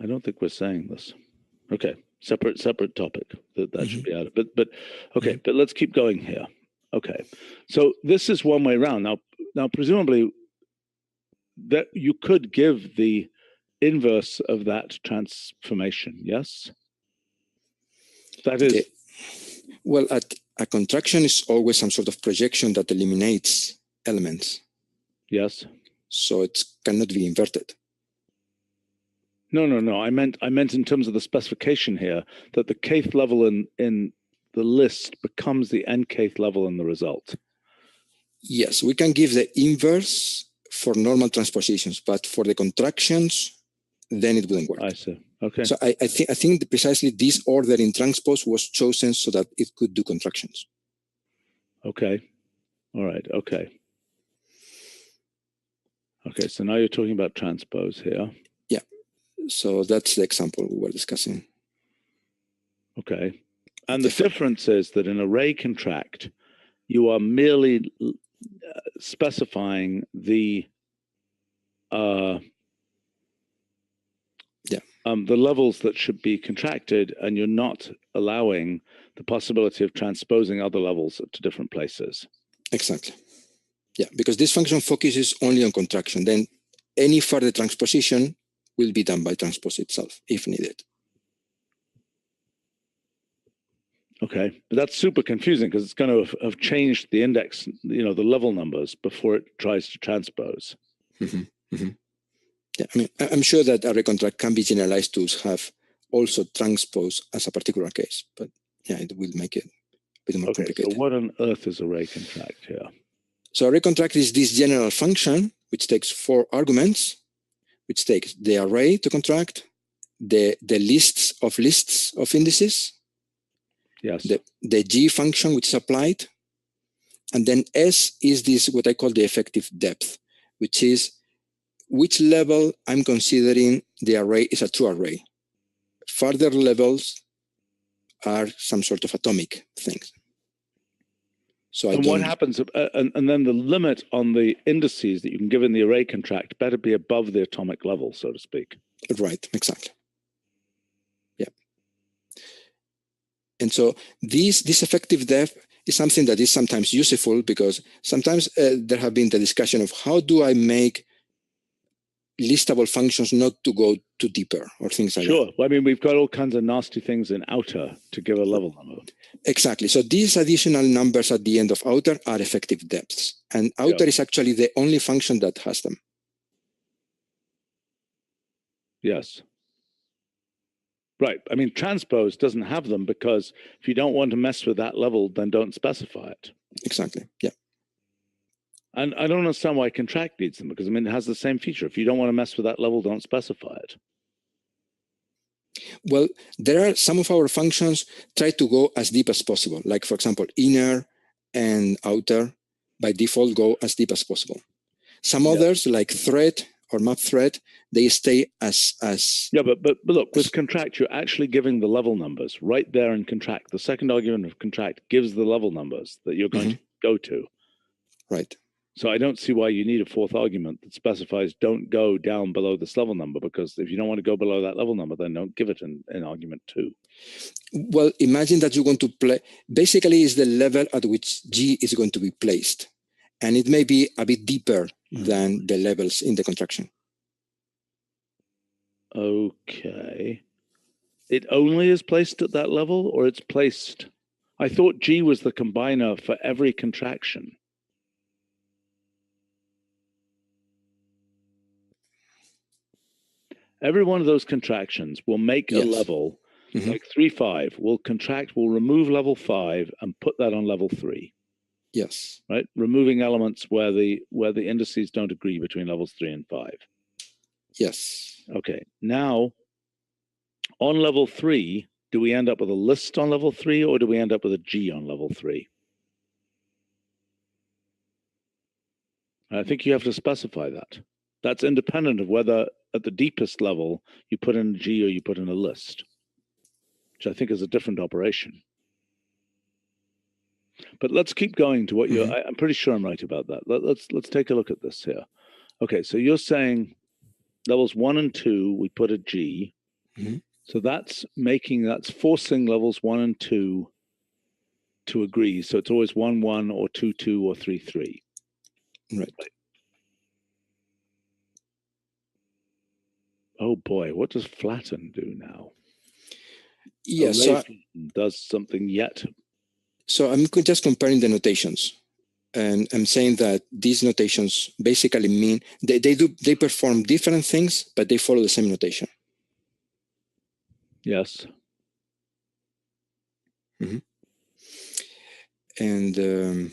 I don't think we're saying this. Okay, separate topic. That should be added. But okay, but let's keep going here. Okay, so this is one way around. Now presumably that you could give the inverse of that transformation. Yes, that is. Well, a contraction is always some sort of projection that eliminates elements. Yes. So it cannot be inverted. No. I meant in terms of the specification here that the kth level in the list becomes the nkth level in the result. Yes, we can give the inverse for normal transpositions, but for the contractions, then it wouldn't work. I see. Okay. So I think precisely this order in transpose was chosen so that it could do contractions. Okay. All right. Okay. Okay. So now you're talking about transpose here. Yeah. So that's the example we were discussing. Okay. And the difference is that in array contract, you are merely specifying the the levels that should be contracted, and you're not allowing the possibility of transposing other levels to different places. Exactly. Yeah, because this function focuses only on contraction. Then any further transposition will be done by transpose itself if needed. Okay, but that's super confusing because it's going to have changed the index, the level numbers before it tries to transpose. Yeah, I mean, I'm sure that array contract can be generalized to have also transpose as a particular case, but yeah, it will make it a bit more complicated. So what on earth is array contract here? So array contract is this general function which takes 4 arguments, which takes the array to contract, the lists of indices, yes, the G function which is applied, and then S is this what I call the effective depth, which is which level I'm considering the array is a true array. Further levels are some sort of atomic things. So what happens, and then the limit on the indices that you can give in the array contract better be above the atomic level, so to speak. Right, exactly. Yeah. And so this effective depth is something that is sometimes useful because sometimes there have been the discussion of how do I make listable functions not to go too deeper or things like that. Sure. Well, I mean, we've got all kinds of nasty things in outer to give a level number. Exactly. So these additional numbers at the end of outer are effective depths. And outer is actually the only function that has them. Yes. Right. I mean, transpose doesn't have them because if you don't want to mess with that level, then don't specify it. Exactly. Yeah. And I don't understand why contract needs them because, I mean, it has the same feature. If you don't want to mess with that level, don't specify it. Well, there are some of our functions try to go as deep as possible. Like, for example, inner and outer by default go as deep as possible. Some others, like thread or map thread, they stay as yeah, but look, with contract, you're actually giving the level numbers right there in contract. The second argument of contract gives the level numbers that you're going to go to. Right. So I don't see why you need a fourth argument that specifies don't go down below this level number, because if you don't want to go below that level number, then don't give it in argument 2. Well, imagine that you're going to play, basically is the level at which G is going to be placed. And it may be a bit deeper than the levels in the contraction. Okay. It only is placed at that level, or it's placed? I thought G was the combiner for every contraction. Every one of those contractions will make a level, like 3-5, will contract, will remove level 5 and put that on level 3. Yes. Right? Removing elements where the indices don't agree between levels 3 and 5. Yes. Okay. Now, on level 3, do we end up with a list on level 3 or do we end up with a G on level 3? I think you have to specify that. That's independent of whether at the deepest level you put in a G or you put in a list, which I think is a different operation. But let's keep going to what you're. I'm pretty sure I'm right about that. Let's take a look at this here. Okay, so you're saying levels 1 and 2 we put a G, Mhm. So that's forcing levels 1 and 2 to agree. So it's always 1, 1, or 2, 2, or 3, 3. Right. Oh boy, what does flatten do now? Yes. Array So, flatten does something yet. so I'm just comparing the notations. And I'm saying that these notations basically mean they perform different things, but they follow the same notation. Yes. And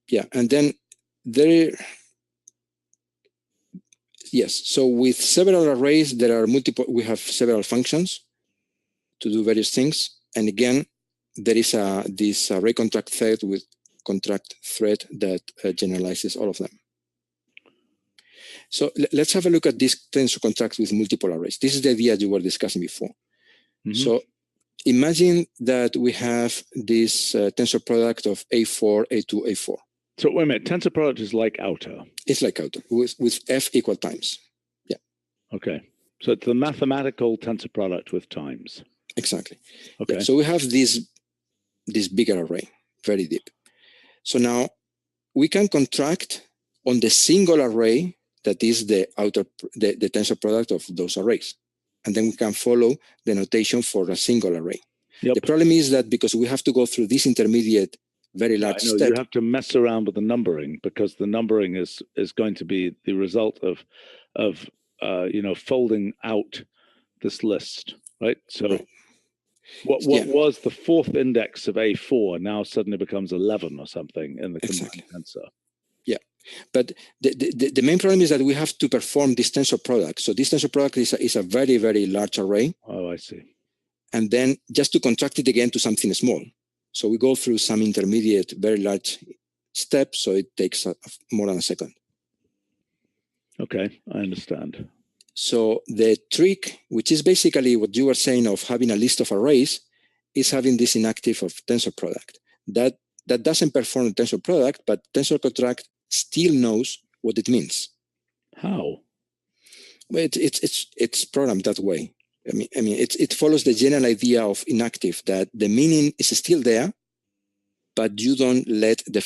yeah, and then there, yes. So with several arrays, there are multiple. We have several functions to do various things. And again, there is this array contract thread that generalizes all of them. So let's have a look at this tensor contract with multiple arrays. This is the idea you were discussing before. Mhm. So imagine that we have this tensor product of A4, A2, A4. So wait a minute, tensor product is like outer. It's like outer with F equal times. Yeah. Okay. So it's the mathematical tensor product with times. Exactly. Okay. Yeah, so we have this bigger array, very deep. So now we can contract on the single array that is the tensor product of those arrays. And then we can follow the notation for a single array. Yep. The problem is that because we have to go through this intermediate, very large I know, step. you have to mess around with the numbering because the numbering is going to be the result of folding out this list, right? So Right. what Yeah. was the fourth index of A4 now suddenly becomes 11 or something in the combined tensor. Yeah, but the main problem is that we have to perform this tensor product. So this tensor product is a very, very large array. Oh, I see. And then just to contract it again to something small. So we go through some intermediate, very large step. So it takes more than a second. Okay, I understand. So the trick, which is basically what you were saying of having a list of arrays, is having this inactive of tensor product. That doesn't perform the tensor product, but tensor contract still knows what it means. How? Well, it's programmed that way. I mean, it follows the general idea of inactive, that the meaning is still there, but you don't let the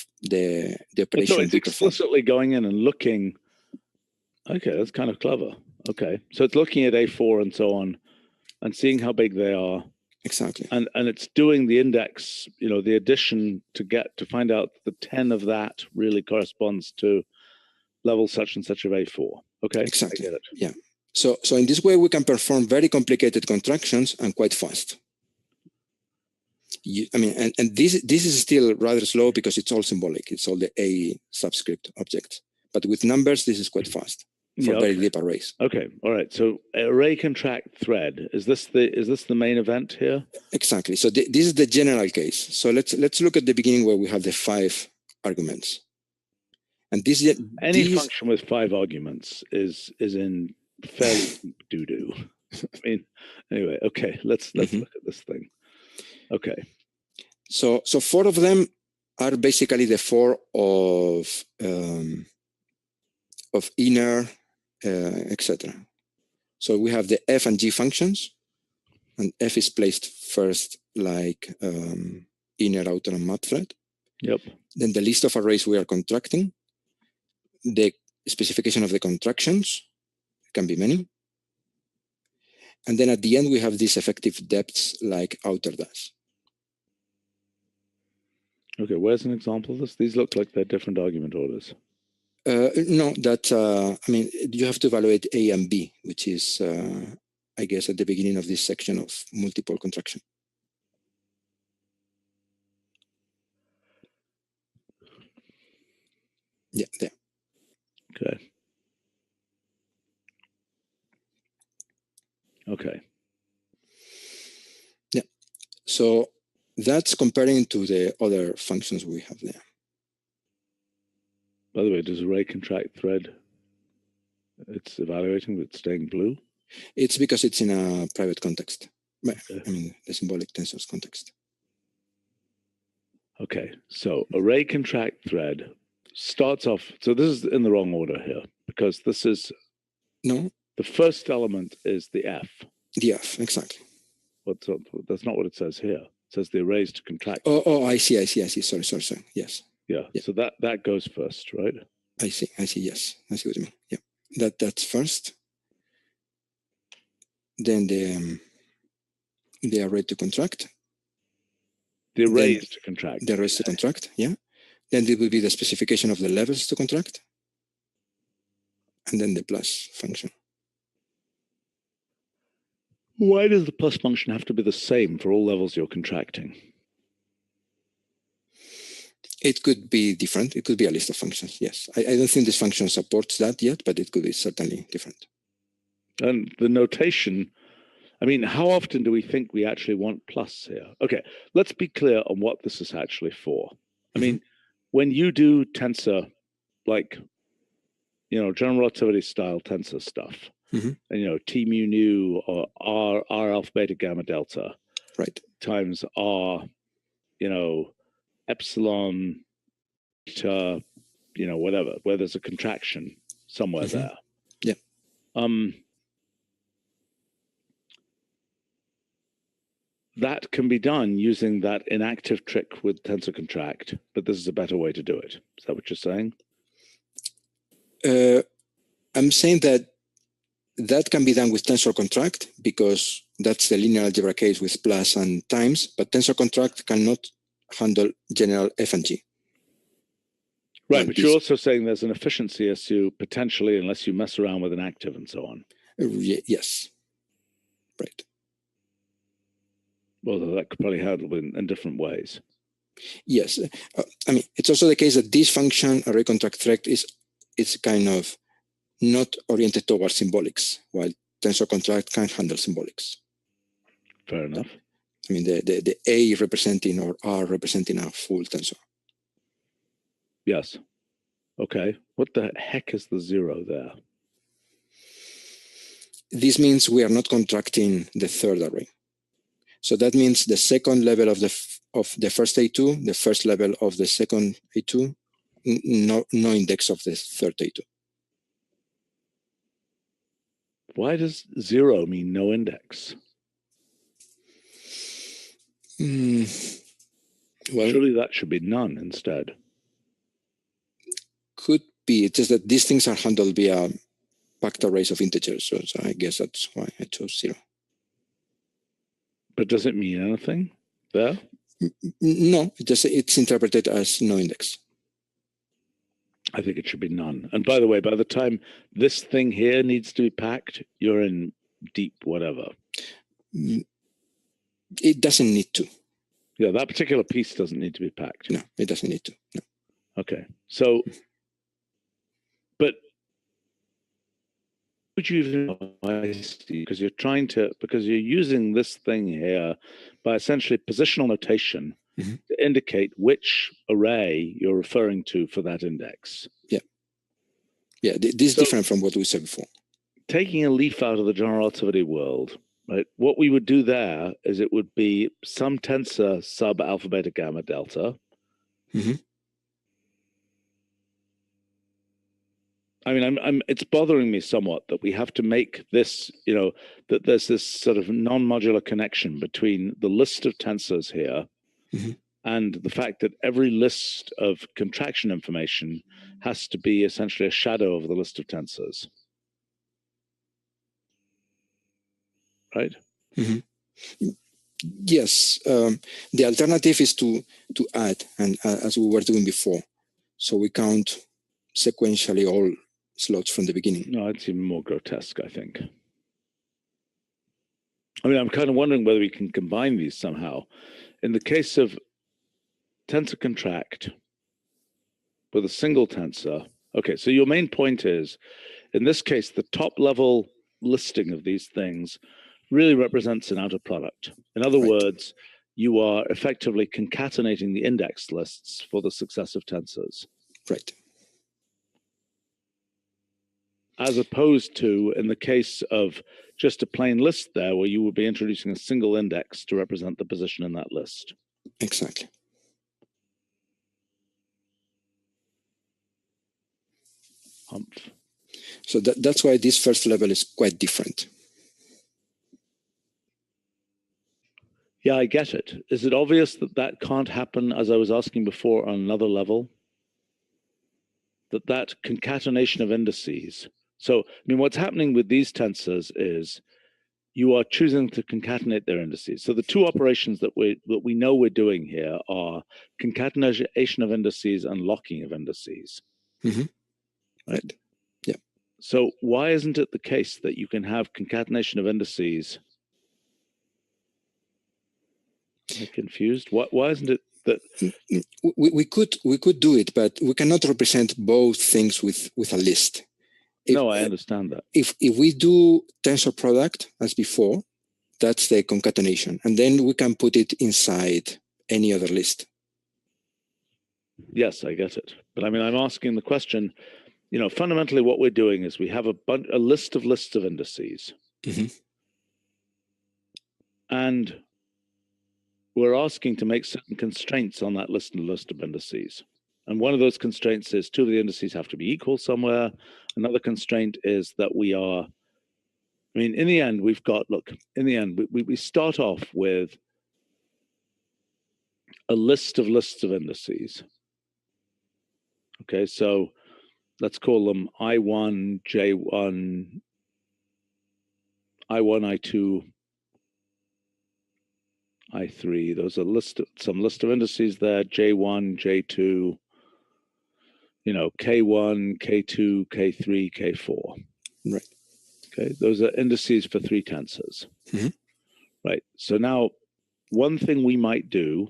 operation so it's be performed. explicitly going in and looking. Okay, that's kind of clever. Okay, so it's looking at A4 and so on, and seeing how big they are. Exactly. And it's doing the index, the addition to find out the 10 of that really corresponds to level such and such of A4. Okay, Exactly. I get it. Yeah. So in this way, we can perform very complicated contractions and quite fast. And this is still rather slow because it's all symbolic. It's all the A subscript objects. But with numbers, this is quite fast for very deep arrays. Okay, all right. So array contract thread, is this the main event here? Exactly. So this is the general case. So let's look at the beginning where we have the 5 arguments. And any function with 5 arguments is in fairly deep doo-doo. I mean, anyway, okay, let's look at this thing. Okay. So 4 of them are basically the 4 of inner, etc. So we have the F and G functions, and F is placed first like inner, outer, and map thread. Yep. Then the list of arrays we are contracting, the specification of the contractions, can be many. And then at the end, we have these effective depths like outer dash. Okay, where's an example of this? These look like they're different argument orders. No, you have to evaluate A and B, which is, I guess, at the beginning of this section of multiple contraction. Yeah, there. Okay. Okay. Yeah. So that's comparing to the other functions we have there. By the way, does array contract thread? It's evaluating, but it's staying blue? It's because it's in a private context. Okay. I mean, the symbolic tensors context. Okay, so array contract thread starts off. So this is in the wrong order here because this is no. The first element is the F. DF, exactly. That's not what it says here. It says the arrays to contract. Oh, I see. Sorry. Yes. Yeah. So that goes first, right? I see. Yes, I see what you mean. Yeah, that's first. Then the array to contract. The arrays to contract. The arrays to contract. Yeah. Then it will be the specification of the levels to contract, and then the plus function. Why does the plus function have to be the same for all levels you're contracting? It could be different. It could be a list of functions. Yes, I don't think this function supports that yet, but it could be certainly different. And the notation, I mean, how often do we think we actually want plus here? Okay, let's be clear on what this is actually for. I mean, when you do tensor, like, general relativity style tensor stuff, and, T mu nu or R alpha beta gamma delta, right, times R, epsilon, beta, whatever, where there's a contraction somewhere there. Yeah. That can be done using that inactive trick with tensor contract, but this is a better way to do it. Is that what you're saying? I'm saying that can be done with tensor contract because that's the linear algebra case with plus and times, but tensor contract cannot handle general F and G. Right, but you're also saying there's an efficiency issue potentially unless you mess around with an active and so on. Yes, right. Well, that could probably handle in different ways. Yes, I mean, it's also the case that this function, array contract thread, is kind of not oriented towards symbolics, while tensor contract can handle symbolics. Fair enough. I mean, the A representing or R representing a full tensor. Yes. Okay. What the heck is the 0 there? This means we are not contracting the third array. So that means the second level of the first A2, the first level of the second A2, no index of the third A2. Why does 0 mean no index? Well, surely that should be none instead. Could be. It's just that these things are handled via packed arrays of integers. So I guess that's why I chose 0. But does it mean anything there? No, it's interpreted as no index. I think it should be none. And by the way, by the time this thing here needs to be packed, you're in deep whatever. It doesn't need to. Yeah, that particular piece doesn't need to be packed. No, it doesn't need to. No. Okay. So, but would you even, I see, because you're using this thing here by essentially positional notation to indicate which array you're referring to for that index. Yeah. Yeah, this is different from what we said before. Taking a leaf out of the general relativity world, right? What we would do there is it would be some tensor sub alpha beta gamma delta. I mean, it's bothering me somewhat that we have to make this, that there's this sort of non-modular connection between the list of tensors here and the fact that every list of contraction information has to be essentially a shadow of the list of tensors. Right? Yes. The alternative is to add, and as we were doing before. So we count sequentially all slots from the beginning. No, it's even more grotesque, I think. I mean, I'm kind of wondering whether we can combine these somehow. In the case of tensor contract with a single tensor, okay, so your main point is, in this case, the top level listing of these things really represents an outer product. In other words, you are effectively concatenating the index lists for the successive tensors. Right. As opposed to, in the case of just a plain list there, where you would be introducing a single index to represent the position in that list. Exactly. Humph. So that's why this first level is quite different. Yeah, I get it. Is it obvious that that can't happen, as I was asking before, on another level? That concatenation of indices. So, I mean, what's happening with these tensors is you are choosing to concatenate their indices. So the two operations that we know we're doing here are concatenation of indices and locking of indices. Right. Yeah. So why isn't it the case that you can have concatenation of indices? Am I confused? Why isn't it that we could do it, but we cannot represent both things with a list. No, I understand that. If we do tensor product as before, that's the concatenation, and then we can put it inside any other list. Yes, I get it. But I mean, I'm asking the question, you know, fundamentally what we're doing is we have a list of lists of indices. And we're asking to make certain constraints on that list of indices. And one of those constraints is two of the indices have to be equal somewhere. Another constraint is that we are, I mean, in the end, we've got, look, in the end, we start off with a list of lists of indices. Okay, so let's call them I1, J1, I1, I2, I3. Those are some list of indices there, J1, J2, you know, K1, K2, K3, K4. Right. Okay, those are indices for three tensors. Right. So now, one thing we might do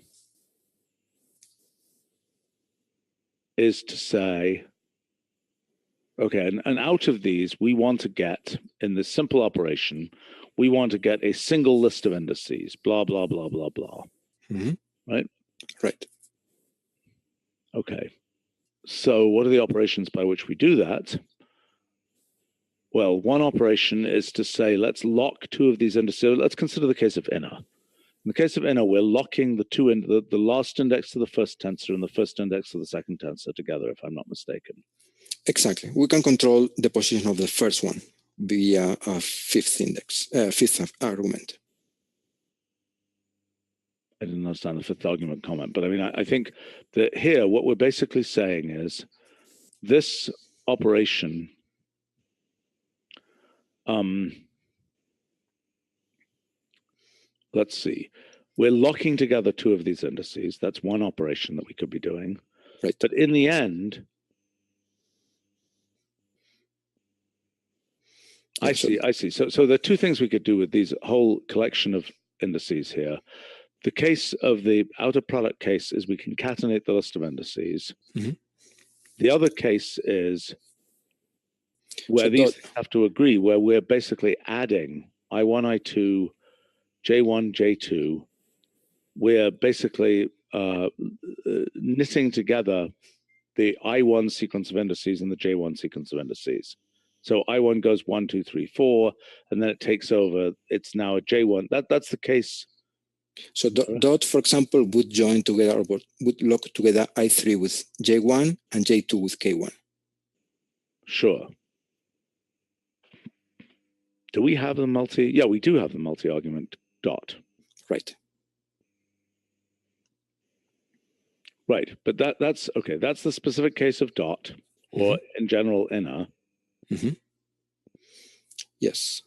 is to say, okay, and out of these, we want to get, in this simple operation, we want to get a single list of indices, blah, blah, blah, blah, blah. Right? Right. Okay. So what are the operations by which we do that? Well, one operation is to say, let's lock two of these indices. Let's consider the case of inner. In the case of inner, we're locking the last index to the first tensor and the first index to the second tensor together, if I'm not mistaken. Exactly. We can control the position of the first one via a fifth argument. I didn't understand the fifth argument comment, but I mean, I think that here, what we're basically saying is this operation, let's see, we're locking together two of these indices. That's one operation that we could be doing. Right. But in the end, I see. So there are two things we could do with these whole collection of indices here. The case of the outer product case is we concatenate the list of indices. The other case is where these have to agree, where we're basically adding I1, I2, J1, J2. We're basically knitting together the I1 sequence of indices and the J1 sequence of indices. So I1 goes 1, 2, 3, 4, and then it takes over. It's now a J1. That's the case. So dot, for example, would join together, or would lock together I3 with J1 and J2 with K1. Sure. Do we have the multi? Yeah, we do have the multi-argument dot. Right. Right, but that's okay. That's the specific case of dot, or in general inner. Yes.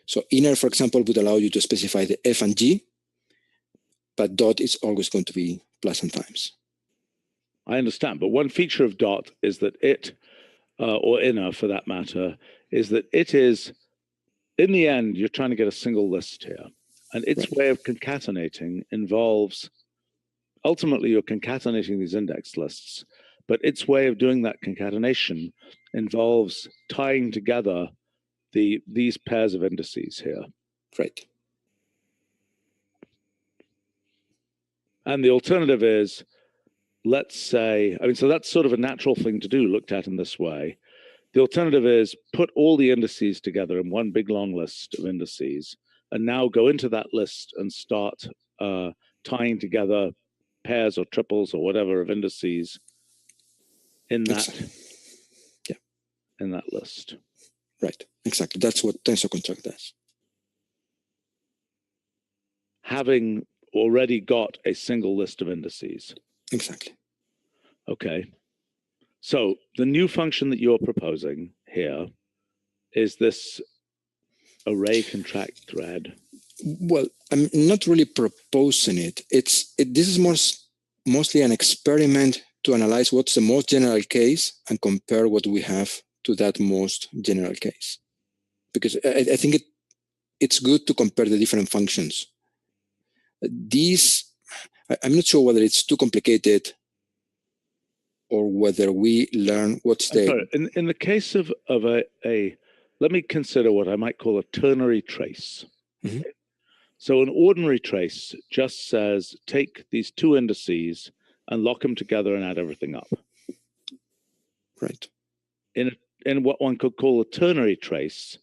So inner, for example, would allow you to specify the F and G, but dot is always going to be plus and times. I understand, but one feature of dot is that it, or inner for that matter, is that it is, in the end, you're trying to get a single list here. And its way of concatenating involves, ultimately, you're concatenating these index lists, but its way of doing that concatenation involves tying together these pairs of indices here. Right. And the alternative is, let's say, I mean, so that's sort of a natural thing to do, looked at in this way. The alternative is put all the indices together in one big long list of indices, and now go into that list and start tying together pairs or triples or whatever of indices in that, in that list. Right, exactly. That's what Tensor Contract does. Having already got a single list of indices. Exactly. Okay. So the new function that you're proposing here is this array contract thread. Well, I'm not really proposing it. This is mostly an experiment to analyze what's the most general case and compare what we have to that most general case. Because I think it's good to compare the different functions. I'm not sure whether it's too complicated or whether we learn what's the... Sorry, in the case of a, let me consider what I might call a ternary trace. Mm-hmm. So an ordinary trace just says, take these two indices and lock them together and add everything up. Right. In what one could call a ternary trace,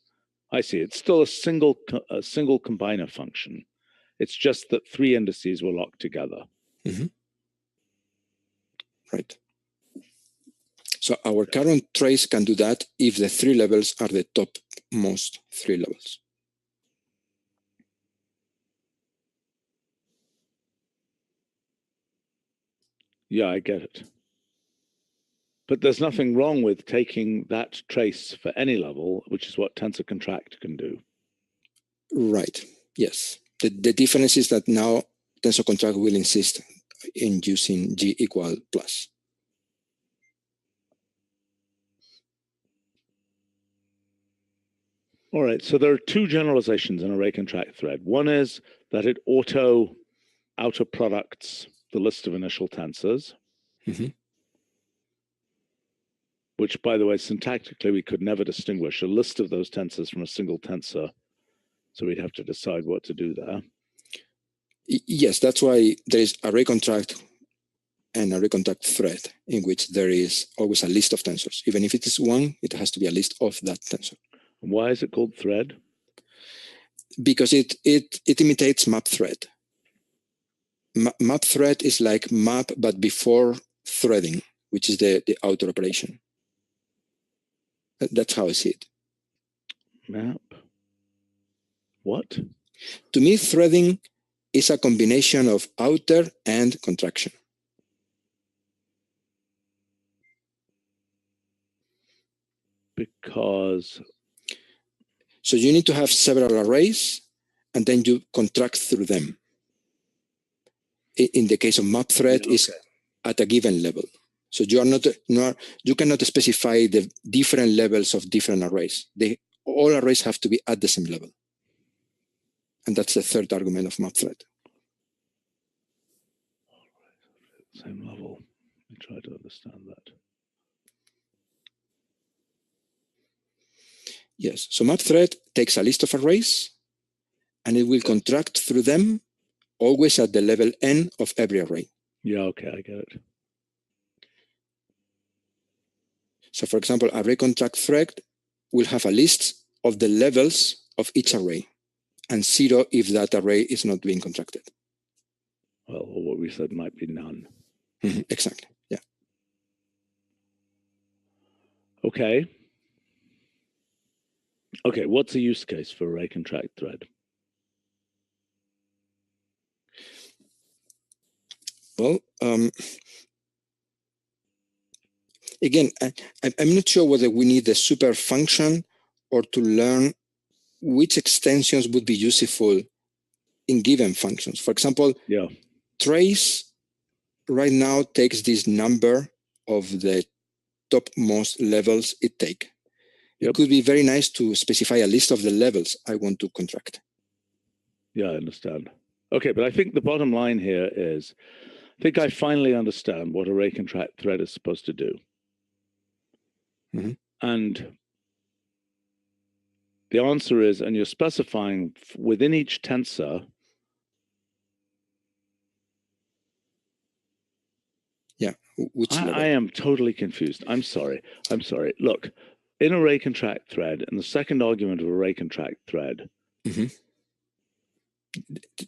I see, it's still a single combiner function. It's just that three indices were locked together. Mm-hmm. Right. So our current trace can do that if the three levels are the topmost three levels. Yeah, I get it. But there's nothing wrong with taking that trace for any level, which is what Tensor Contract can do. Right, yes. The difference is that now Tensor Contract will insist in using G equal plus. All right, so there are two generalizations in array contract thread. One is that it auto outer products the list of initial tensors, mm-hmm. which, by the way, syntactically, we could never distinguish a list of those tensors from a single tensor. So we'd have to decide what to do there. Yes, that's why there is array contract and array contract thread in which there is always a list of tensors. Even if it is one, it has to be a list of that tensor. Why is it called thread? Because it imitates map thread. Map thread is like map, but before threading, which is the outer operation. That's how I see it. Map. What? To me, threading is a combination of outer and contraction. Because... So you need to have several arrays, and then you contract through them. In the case of map thread, is at a given level. So you cannot specify the different levels of different arrays. All arrays have to be at the same level. And that's the third argument of map thread. Same level. Let me try to understand that. Yes, so map thread takes a list of arrays, and it will contract through them always at the level n of every array. Yeah, okay, I get it. So for example, array contract thread will have a list of the levels of each array, and 0 if that array is not being contracted. Well, or what we said might be none. Mm-hmm, exactly, yeah. Okay. Okay, what's a use case for array contract thread? Well, again, I'm not sure whether we need a super function or to learn which extensions would be useful in given functions. For example, trace right now takes this number of the topmost levels it takes. It could be very nice to specify a list of the levels I want to contract. Yeah, I understand. Okay, but I think the bottom line here is, I think I finally understand what array contract thread is supposed to do. Mm-hmm. And the answer is, and you're specifying within each tensor. Yeah, which level? I am totally confused. I'm sorry. Look, in array contract thread, in the second argument of array contract thread. Mm-hmm.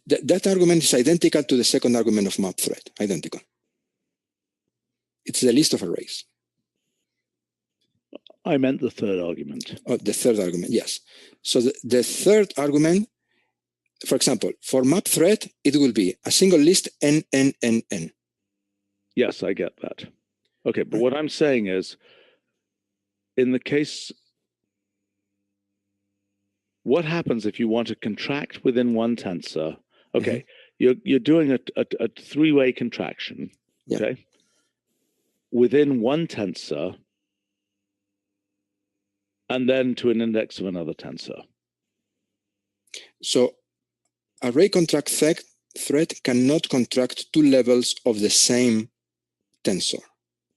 That argument is identical to the second argument of map thread, identical. It's the list of arrays. I meant the third argument. Oh, the third argument, yes. So the third argument for example, for map thread, it will be a single list n, n, n, n. Yes, I get that. Okay, but what I'm saying is, in the case, what happens if you want to contract within one tensor? Okay, you're doing a three-way contraction, okay, within one tensor, and then to an index of another tensor. So array contract thread cannot contract two levels of the same tensor.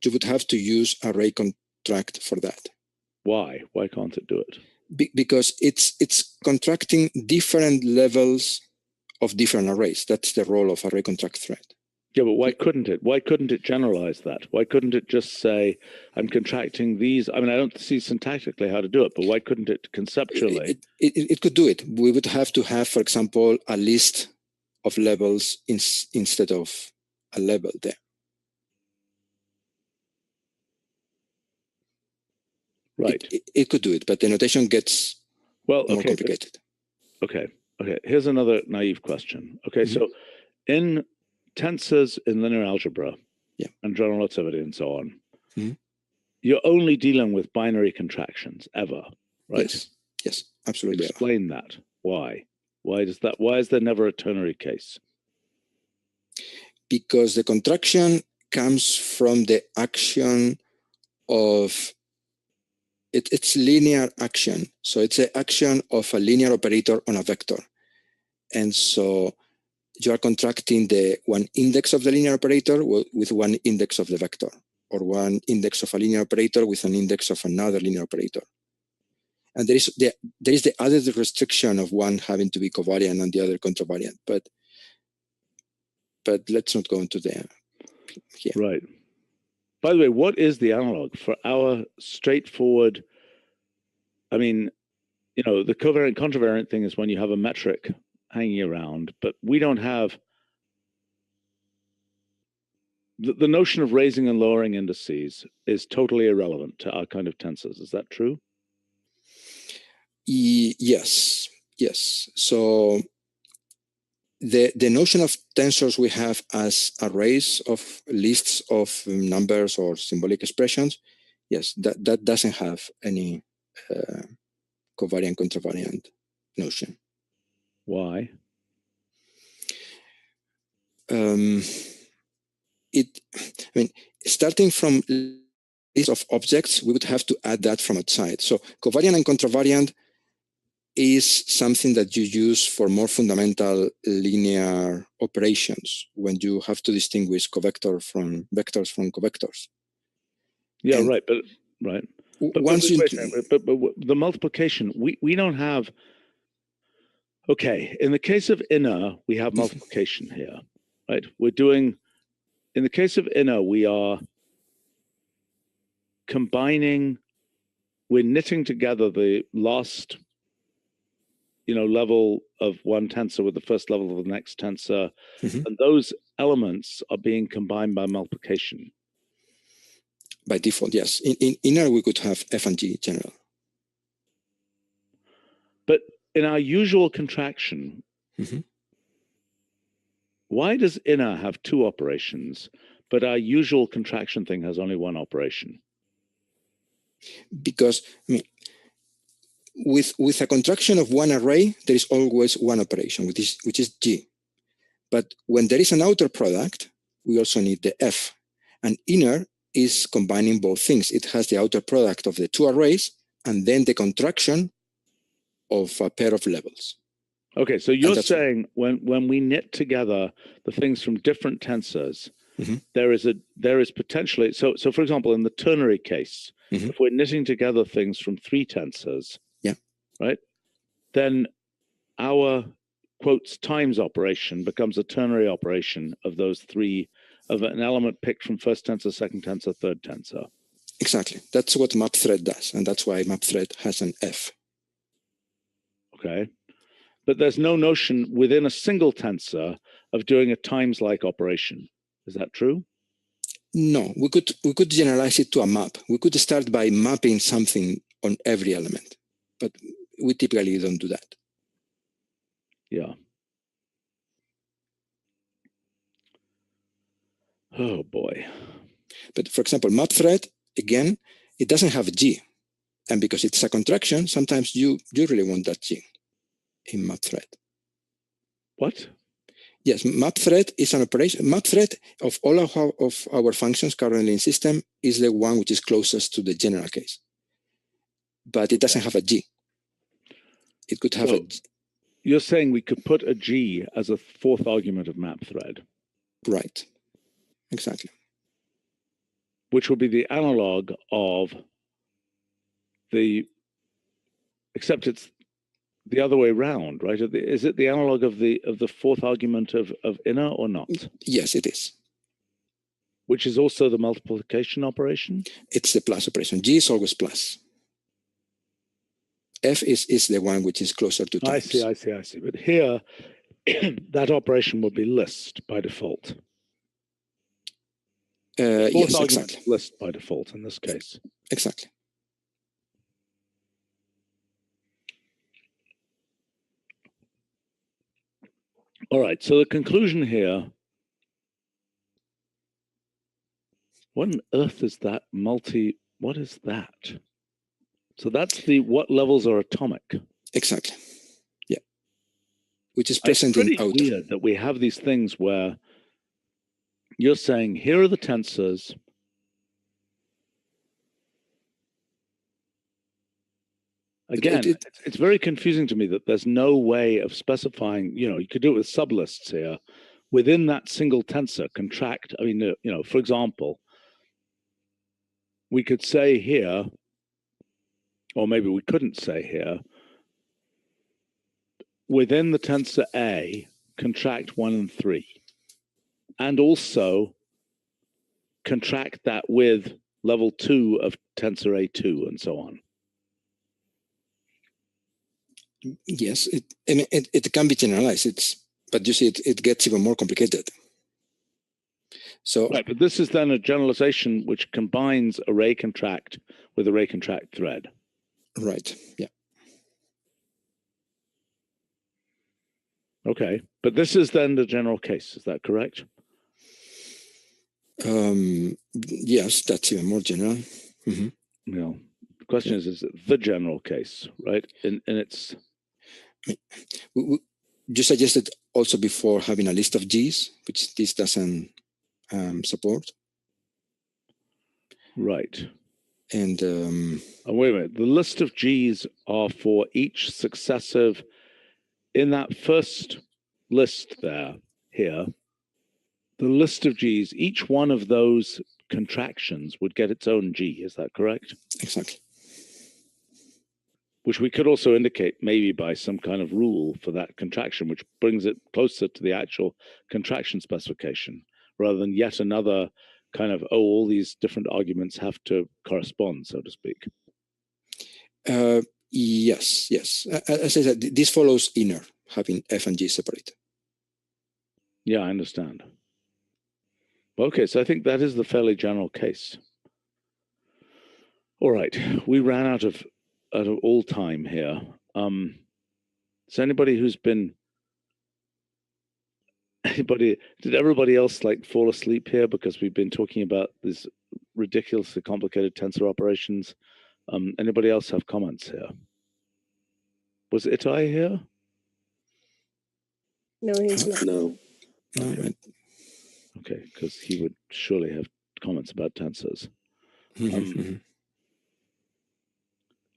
You would have to use array contract for that. Why? Why can't it do it? Because it's contracting different levels of different arrays. That's the role of array contract thread. Yeah, but why couldn't it? Why couldn't it generalize that? Why couldn't it just say, I'm contracting these? I mean, I don't see syntactically how to do it, but why couldn't it conceptually? It could do it. We would have to have, for example, a list of levels instead of a level there. Right. It could do it, but the notation gets more complicated. Okay. Here's another naive question. Okay, so in tensors in linear algebra and general relativity and so on, you're only dealing with binary contractions ever, right? Yes, absolutely. Explain that. Why? Why is there never a ternary case? Because the contraction comes from the action of it's linear action. So it's the action of a linear operator on a vector. And so you are contracting the one index of the linear operator with one index of the vector, or one index of a linear operator with an index of another linear operator. And there is the added restriction of one having to be covariant and the other contravariant. But let's not go into there. Right. By the way, what is the analog for our straightforward? I mean, you know, the covariant contravariant thing is when you have a metric hanging around, but we don't have the notion of raising and lowering indices is totally irrelevant to our kind of tensors. Is that true? Yes. So the notion of tensors we have as arrays of lists of numbers or symbolic expressions, yes, that doesn't have any covariant contravariant notion. Why? Starting from list of objects, we would have to add that from outside. So covariant and contravariant is something that you use for more fundamental linear operations when you have to distinguish vectors from covectors. Yeah, and but the multiplication, we don't have. Okay, in the case of inner, we have multiplication here, right? In the case of inner, we are combining, we're knitting together the last, level of one tensor with the first level of the next tensor, and those elements are being combined by multiplication. By default, yes. In inner, we could have F and G general. But in our usual contraction, why does inner have two operations, but our usual contraction thing has only one operation? Because with a contraction of one array, there is always one operation, which is G. But when there is an outer product, we also need the F. And inner is combining both things. It has the outer product of the two arrays and then the contraction of a pair of levels. Okay, so you're saying when we knit together the things from different tensors, there is potentially, so for example, in the ternary case, if we're knitting together things from three tensors, right, then our quotes times operation becomes a ternary operation of those three, of an element picked from first tensor, second tensor, third tensor. Exactly. That's what map thread does, and that's why map thread has an F. Okay. But there's no notion within a single tensor of doing a times-like operation. Is that true? No, we could generalize it to a map. We could start by mapping something on every element, but we typically don't do that. Yeah. Oh boy. But for example, map thread, again, it doesn't have a G. And because it's a contraction, sometimes you really want that G in map thread. What? Yes, map thread is an operation. Map thread of all of our functions currently in system is the one which is closest to the general case. But it doesn't have a G. It could have a G. You're saying we could put a G as a fourth argument of map thread. Right. Exactly. Which would be the analog of the, except it's the other way round, right? Is it the analog of the fourth argument of inner or not? Yes, it is. Which is also the multiplication operation? It's the plus operation. G is always plus. F is the one which is closer to times. I see. But here, that operation would be list by default. Yes, exactly. List by default in this case. Exactly. All right, so the conclusion here, what on earth is that what is that? So that's what levels are atomic. Exactly. Yeah. Which is present in outer. It's pretty weird that we have these things where you're saying, here are the tensors. Again, it's very confusing to me that there's no way of specifying, you could do it with sublists here. Within that single tensor, contract, for example, we could say here, or maybe we couldn't say here, within the tensor A, contract 1 and 3, and also contract that with level 2 of tensor A2 and so on. Yes, it can be generalized. But you see, it gets even more complicated. So right, but this is then a generalization which combines array contract with array contract thread. Right. Yeah. Okay, but this is then the general case. Is that correct? Yes, that's even more general. Mm-hmm. The question is it the general case, right? And it's. You suggested also before having a list of Gs, which this doesn't support. Right. And wait a minute. The list of Gs are for each successive. In that first list here, the list of Gs, each one of those contractions would get its own G. Is that correct? Exactly. Which we could also indicate maybe by some kind of rule for that contraction, which brings it closer to the actual contraction specification, rather than yet another kind of, all these different arguments have to correspond, so to speak. Yes. As I said, this follows inner, having F and G separate. Yeah, I understand. Okay, so I think that is the fairly general case. All right, we ran out of all time here. Is anybody who's been did everybody else fall asleep here because we've been talking about these ridiculously complicated tensor operations? Anybody else have comments here? Was Itai here? No, he's not. No. Okay, because he would surely have comments about tensors.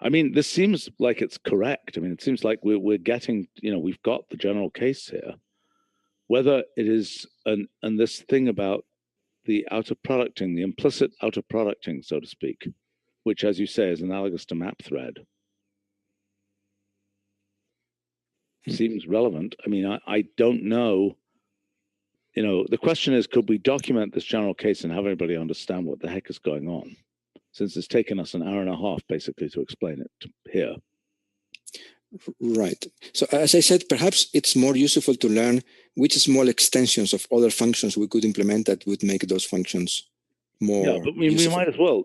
This seems like it's correct. It seems like we're getting, we've got the general case here. Whether it is, and this thing about the outer producting, the implicit outer producting, so to speak, which, as you say, is analogous to map thread, seems relevant. I don't know. The question is, could we document this general case and have everybody understand what the heck is going on? Since it's taken us an hour and a half, basically, to explain it here. Right. So as I said, perhaps it's more useful to learn which small extensions of other functions we could implement that would make those functions more Yeah, but we might as well,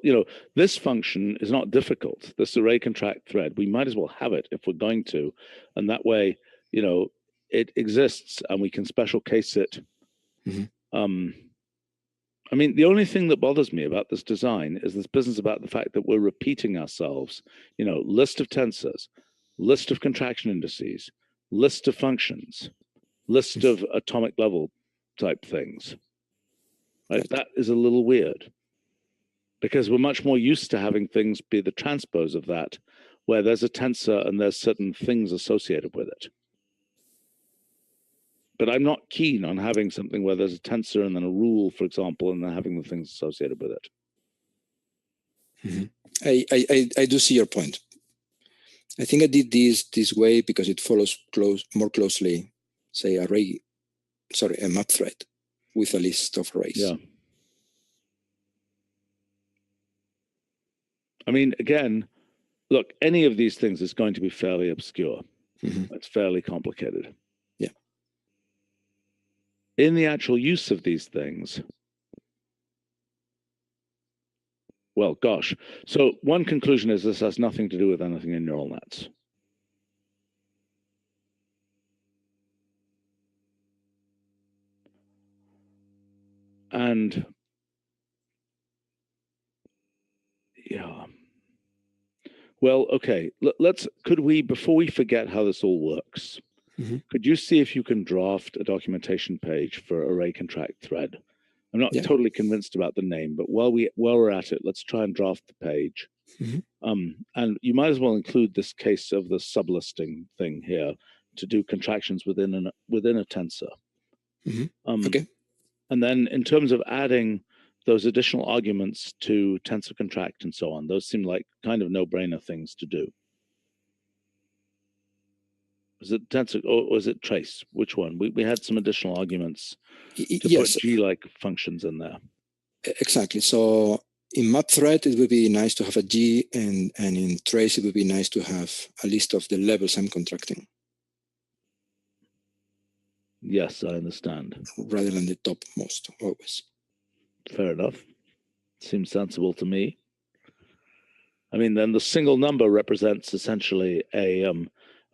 this function is not difficult. This array contract thread, we might as well have it if we're going to. And that way, it exists and we can special case it. I mean, the only thing that bothers me about this design is this business about the fact that we're repeating ourselves. You know, list of tensors, list of contraction indices, list of functions, list of atomic level type things. Right? That is a little weird because we're much more used to having things be the transpose of that, where there's a tensor and there's certain things associated with it. But I'm not keen on having something where there's a tensor and then a rule, for example, and then having the things associated with it. I do see your point. I think I did this way because it follows more closely, say, a map thread with a list of arrays. Yeah. I mean, again, look, any of these things is going to be fairly obscure. It's fairly complicated. Yeah. In the actual use of these things, well, gosh. So one conclusion is this has nothing to do with anything in neural nets. And yeah. Well, okay. Could we, before we forget how this all works, could you see if you can draft a documentation page for array contract thread? I'm not totally convinced about the name, but while we're at it, let's try and draft the page. And you might as well include this case of the sublisting thing here to do contractions within a tensor. Okay. And then in terms of adding those additional arguments to tensor contract and so on, those seem like kind of no-brainer things to do. Was it tensor or was it trace? Which one? We had some additional arguments to put G-like functions in there. Exactly. So in map thread, it would be nice to have a G, and in trace, it would be nice to have a list of the levels I'm contracting. Yes, I understand. Rather than the topmost, always. Fair enough. Seems sensible to me. I mean, then the single number represents essentially a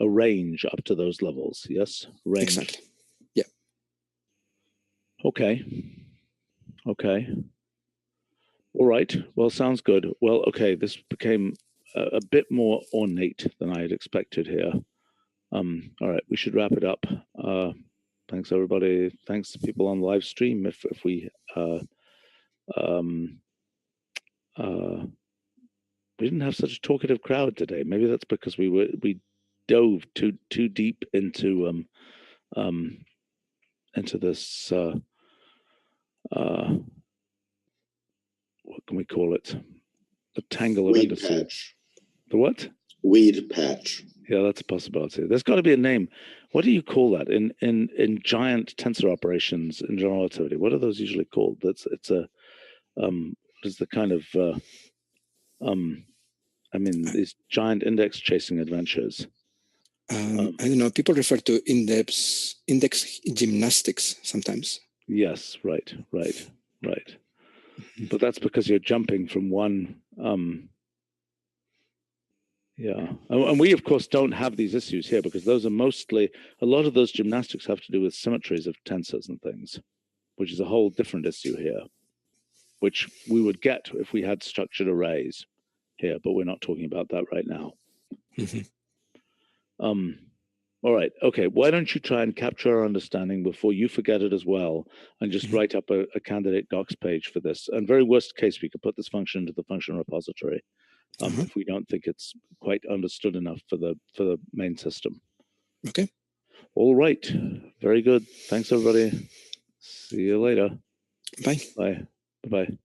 range up to those levels. Yes, range. Exactly. Yeah. Okay. Okay. All right. Well, sounds good. Well, okay. This became a bit more ornate than I had expected here. All right. We should wrap it up. Thanks, everybody. Thanks to people on the live stream. If we didn't have such a talkative crowd today. Maybe that's because we dove too deep into this what can we call it? The tangle of indices. Patch. The what? Weed patch. Yeah, that's a possibility. There's got to be a name. What do you call that in giant tensor operations in general relativity? What are those usually called? It's a is the kind of I mean, these giant index chasing adventures. I don't know. People refer to index gymnastics sometimes. Yes, right. But that's because you're jumping from one. Yeah, and we of course don't have these issues here because those are mostly a lot of those gymnastics have to do with symmetries of tensors and things, which is a whole different issue here, which we would get if we had structured arrays here, but we're not talking about that right now. All right, okay. Why don't you try and capture our understanding before you forget it as well, and just write up a candidate docs page for this. And very worst case, we could put this function into the function repository if we don't think it's quite understood enough for the main system. Okay. All right. Very good. Thanks, everybody. See you later. Bye. Bye. Bye-bye.